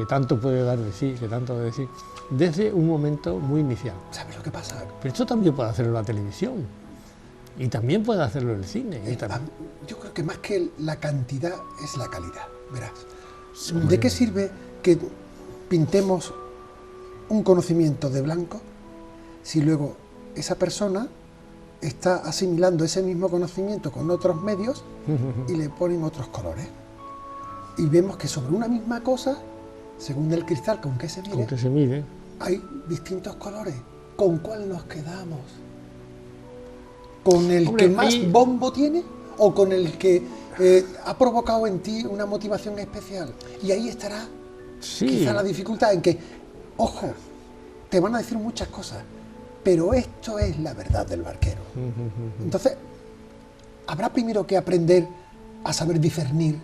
Speaker 2: tanto puede dar de sí, que tanto de decir, desde un momento muy inicial.
Speaker 1: ¿Sabes lo que pasa?
Speaker 2: Pero esto también puede hacerlo la televisión, y también puede hacerlo el cine.
Speaker 1: Yo creo que más que la cantidad es la calidad, verás. ¿De qué sirve que pintemos un conocimiento de blanco si luego esa persona está asimilando ese mismo conocimiento con otros medios y le ponen otros colores? Y vemos que sobre una misma cosa, según el cristal con que se mire, hay distintos colores. ¿Con cuál nos quedamos? ¿Con el que más bombo tiene o con el que ha provocado en ti una motivación especial? Y ahí estará quizá la dificultad en que, ojo, te van a decir muchas cosas, pero esto es la verdad del barquero. Entonces, habrá primero que aprender a saber discernir.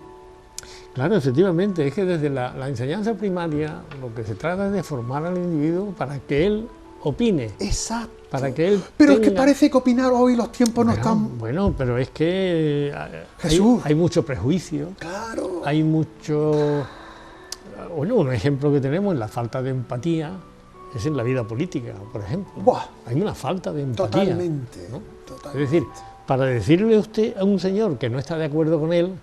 Speaker 2: Claro, efectivamente, es que desde la enseñanza primaria lo que se trata es de formar al individuo para que él opine.
Speaker 1: Exacto.
Speaker 2: Para que él
Speaker 1: pero tenga... es que parece que opinar hoy los tiempos no están...
Speaker 2: Bueno, pero es que hay mucho prejuicio.
Speaker 1: Claro.
Speaker 2: Hay mucho... Bueno, un ejemplo que tenemos es la falta de empatía, es en la vida política, por ejemplo.
Speaker 1: ¡Buah!
Speaker 2: Hay una falta de empatía.
Speaker 1: Totalmente,
Speaker 2: ¿no?
Speaker 1: Totalmente.
Speaker 2: Es decir, para decirle a usted a un señor que no está de acuerdo con él,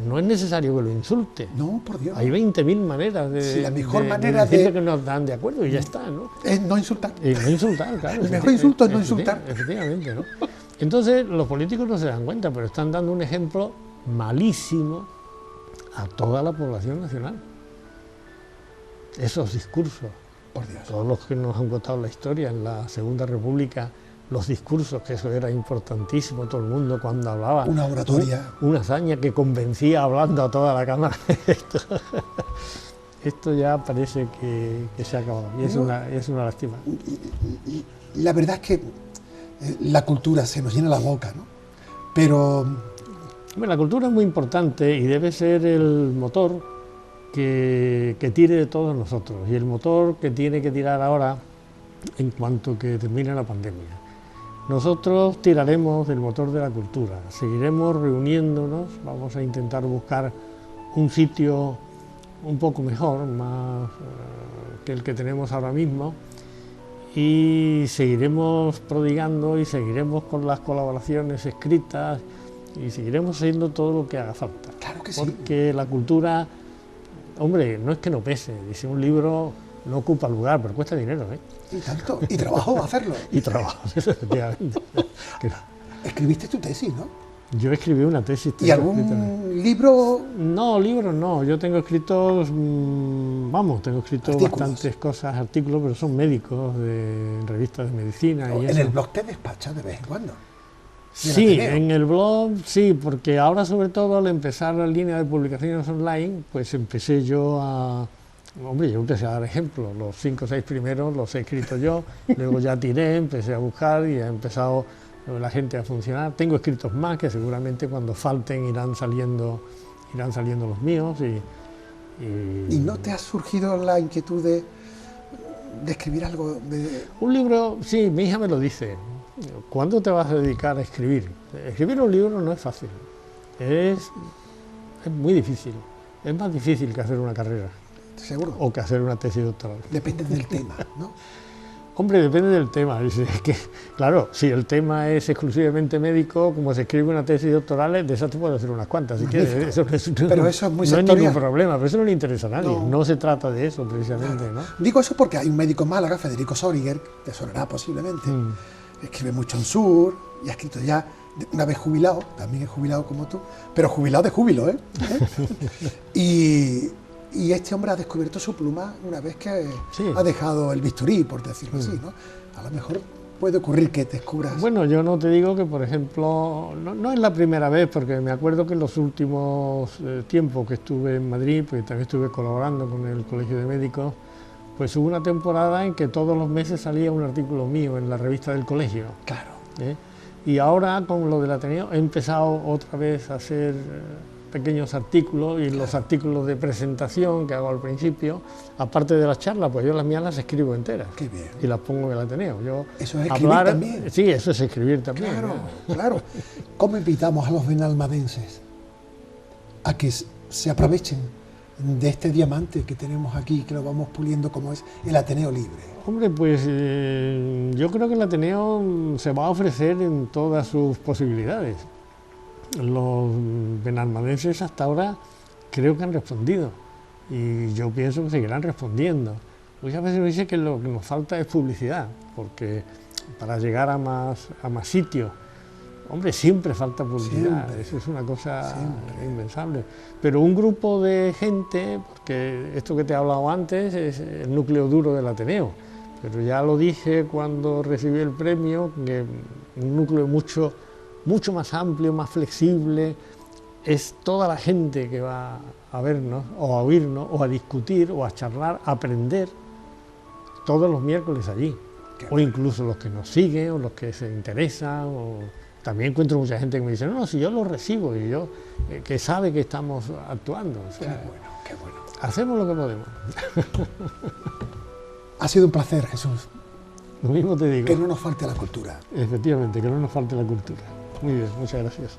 Speaker 2: no es necesario que lo insulte.
Speaker 1: No, por Dios.
Speaker 2: Hay 20.000 maneras de,
Speaker 1: la mejor manera
Speaker 2: de decirle que no están de acuerdo y ya está, ¿no?
Speaker 1: Es no insultar.
Speaker 2: No insultar, claro.
Speaker 1: El mejor insulto es no insultar.
Speaker 2: Efectivamente, ¿no? Entonces, los políticos no se dan cuenta, pero están dando un ejemplo malísimo a toda la población nacional. Esos discursos.
Speaker 1: Por Dios.
Speaker 2: Todos los que nos han contado la historia en la Segunda República, los discursos, que eso era importantísimo, todo el mundo cuando hablaba.
Speaker 1: Una oratoria.
Speaker 2: Una hazaña que convencía hablando a toda la Cámara. Esto ya parece que se ha acabado y es una lástima.
Speaker 1: La verdad es que la cultura se nos llena la boca, ¿no? Pero...
Speaker 2: Bueno, la cultura es muy importante y debe ser el motor que tire de todos nosotros y el motor que tiene que tirar ahora en cuanto que termine la pandemia. Nosotros tiraremos del motor de la cultura, seguiremos reuniéndonos, vamos a intentar buscar un sitio un poco mejor, más que el que tenemos ahora mismo, y seguiremos prodigando y seguiremos con las colaboraciones escritas y seguiremos haciendo todo lo que haga falta.
Speaker 1: Claro que sí.
Speaker 2: Porque la cultura, hombre, no es que no pese, dice un libro no ocupa lugar, pero cuesta dinero, ¿eh?
Speaker 1: Y tanto, y trabajo hacerlo.
Speaker 2: Y trabajo, efectivamente.
Speaker 1: Escribiste tu tesis, ¿no?
Speaker 2: Yo escribí una tesis.
Speaker 1: ¿Y algún libro?
Speaker 2: No, libros no. Yo tengo escritos, tengo escrito
Speaker 1: Artículos.
Speaker 2: bastantes cosas, artículos, pero son médicos de revistas de medicina y
Speaker 1: En
Speaker 2: eso.
Speaker 1: el blog te despachas de vez en cuando.
Speaker 2: Sí, en el blog sí, porque ahora sobre todo al empezar la línea de publicaciones online, pues empecé yo a... Hombre, yo empecé a dar ejemplos, los 5 o 6 primeros los he escrito yo, luego ya tiré, empecé a buscar y ha empezado la gente a funcionar. Tengo escritos más que seguramente cuando falten irán saliendo los míos
Speaker 1: ¿Y no te ha surgido la inquietud de escribir algo?
Speaker 2: Un libro, sí, mi hija me lo dice. ¿Cuándo te vas a dedicar a escribir? Escribir un libro no es fácil, es muy difícil, es más difícil que hacer una carrera.
Speaker 1: ¿Seguro?
Speaker 2: O que hacer una tesis doctoral.
Speaker 1: Depende del tema, ¿no?
Speaker 2: Hombre, depende del tema. Es que, claro, si el tema es exclusivamente médico, como se escribe una tesis doctoral, de esas te puedo hacer unas cuantas, si quieres.
Speaker 1: Pero eso es muy
Speaker 2: no
Speaker 1: sectorial.
Speaker 2: es ningún problema, pero eso no le interesa a nadie.
Speaker 1: No.
Speaker 2: No se trata de eso, precisamente, ¿no?
Speaker 1: Digo eso porque hay un médico en Málaga, Federico Soriger, te sonará posiblemente, escribe mucho en Sur y ha escrito ya, una vez jubilado, también es jubilado como tú, pero jubilado de júbilo, ¿eh? Y este hombre ha descubierto su pluma una vez que ha dejado el bisturí, por decirlo así, ¿no? A lo mejor puede ocurrir que te descubras.
Speaker 2: Bueno, yo no te digo que, por ejemplo, no es la primera vez, porque me acuerdo que en los últimos tiempos que estuve en Madrid, pues también estuve colaborando con el Colegio de Médicos, pues hubo una temporada en que todos los meses salía un artículo mío en la revista del colegio.
Speaker 1: Claro.
Speaker 2: Y ahora, con lo del Ateneo, he empezado otra vez a hacer pequeños artículos, y los artículos de presentación que hago al principio, aparte de las charlas, pues yo las mías las escribo enteras.
Speaker 1: Qué bien.
Speaker 2: Y las pongo en el Ateneo.
Speaker 1: Eso es escribir también.
Speaker 2: Sí, eso es escribir también.
Speaker 1: Claro, claro. ¿Cómo invitamos a los benalmadenses a que se aprovechen de este diamante que tenemos aquí, que lo vamos puliendo, como es el Ateneo Libre?
Speaker 2: Hombre, pues yo creo que el Ateneo se va a ofrecer en todas sus posibilidades. Los benalmadenses hasta ahora creo que han respondido y yo pienso que seguirán respondiendo. Muchas veces nos dice que lo que nos falta es publicidad, porque para llegar a más sitios, hombre, siempre falta publicidad, eso es una cosa impensable. Pero un grupo de gente, porque esto que te he hablado antes es el núcleo duro del Ateneo, pero ya lo dije cuando recibí el premio, que un núcleo mucho más amplio, más flexible, es toda la gente que va a vernos, o a oírnos, o a discutir, o a charlar, a aprender, todos los miércoles allí. O incluso los que nos siguen, o los que se interesan, o también encuentro mucha gente que me dice, no, si yo lo recibo, y yo, que sabe que estamos actuando. O sea,
Speaker 1: qué bueno.
Speaker 2: Hacemos lo que podemos.
Speaker 1: Ha sido un placer, Jesús.
Speaker 2: Lo mismo te digo.
Speaker 1: Que no nos falte la cultura.
Speaker 2: Efectivamente, que no nos falte la cultura. Muy bien, muchas gracias.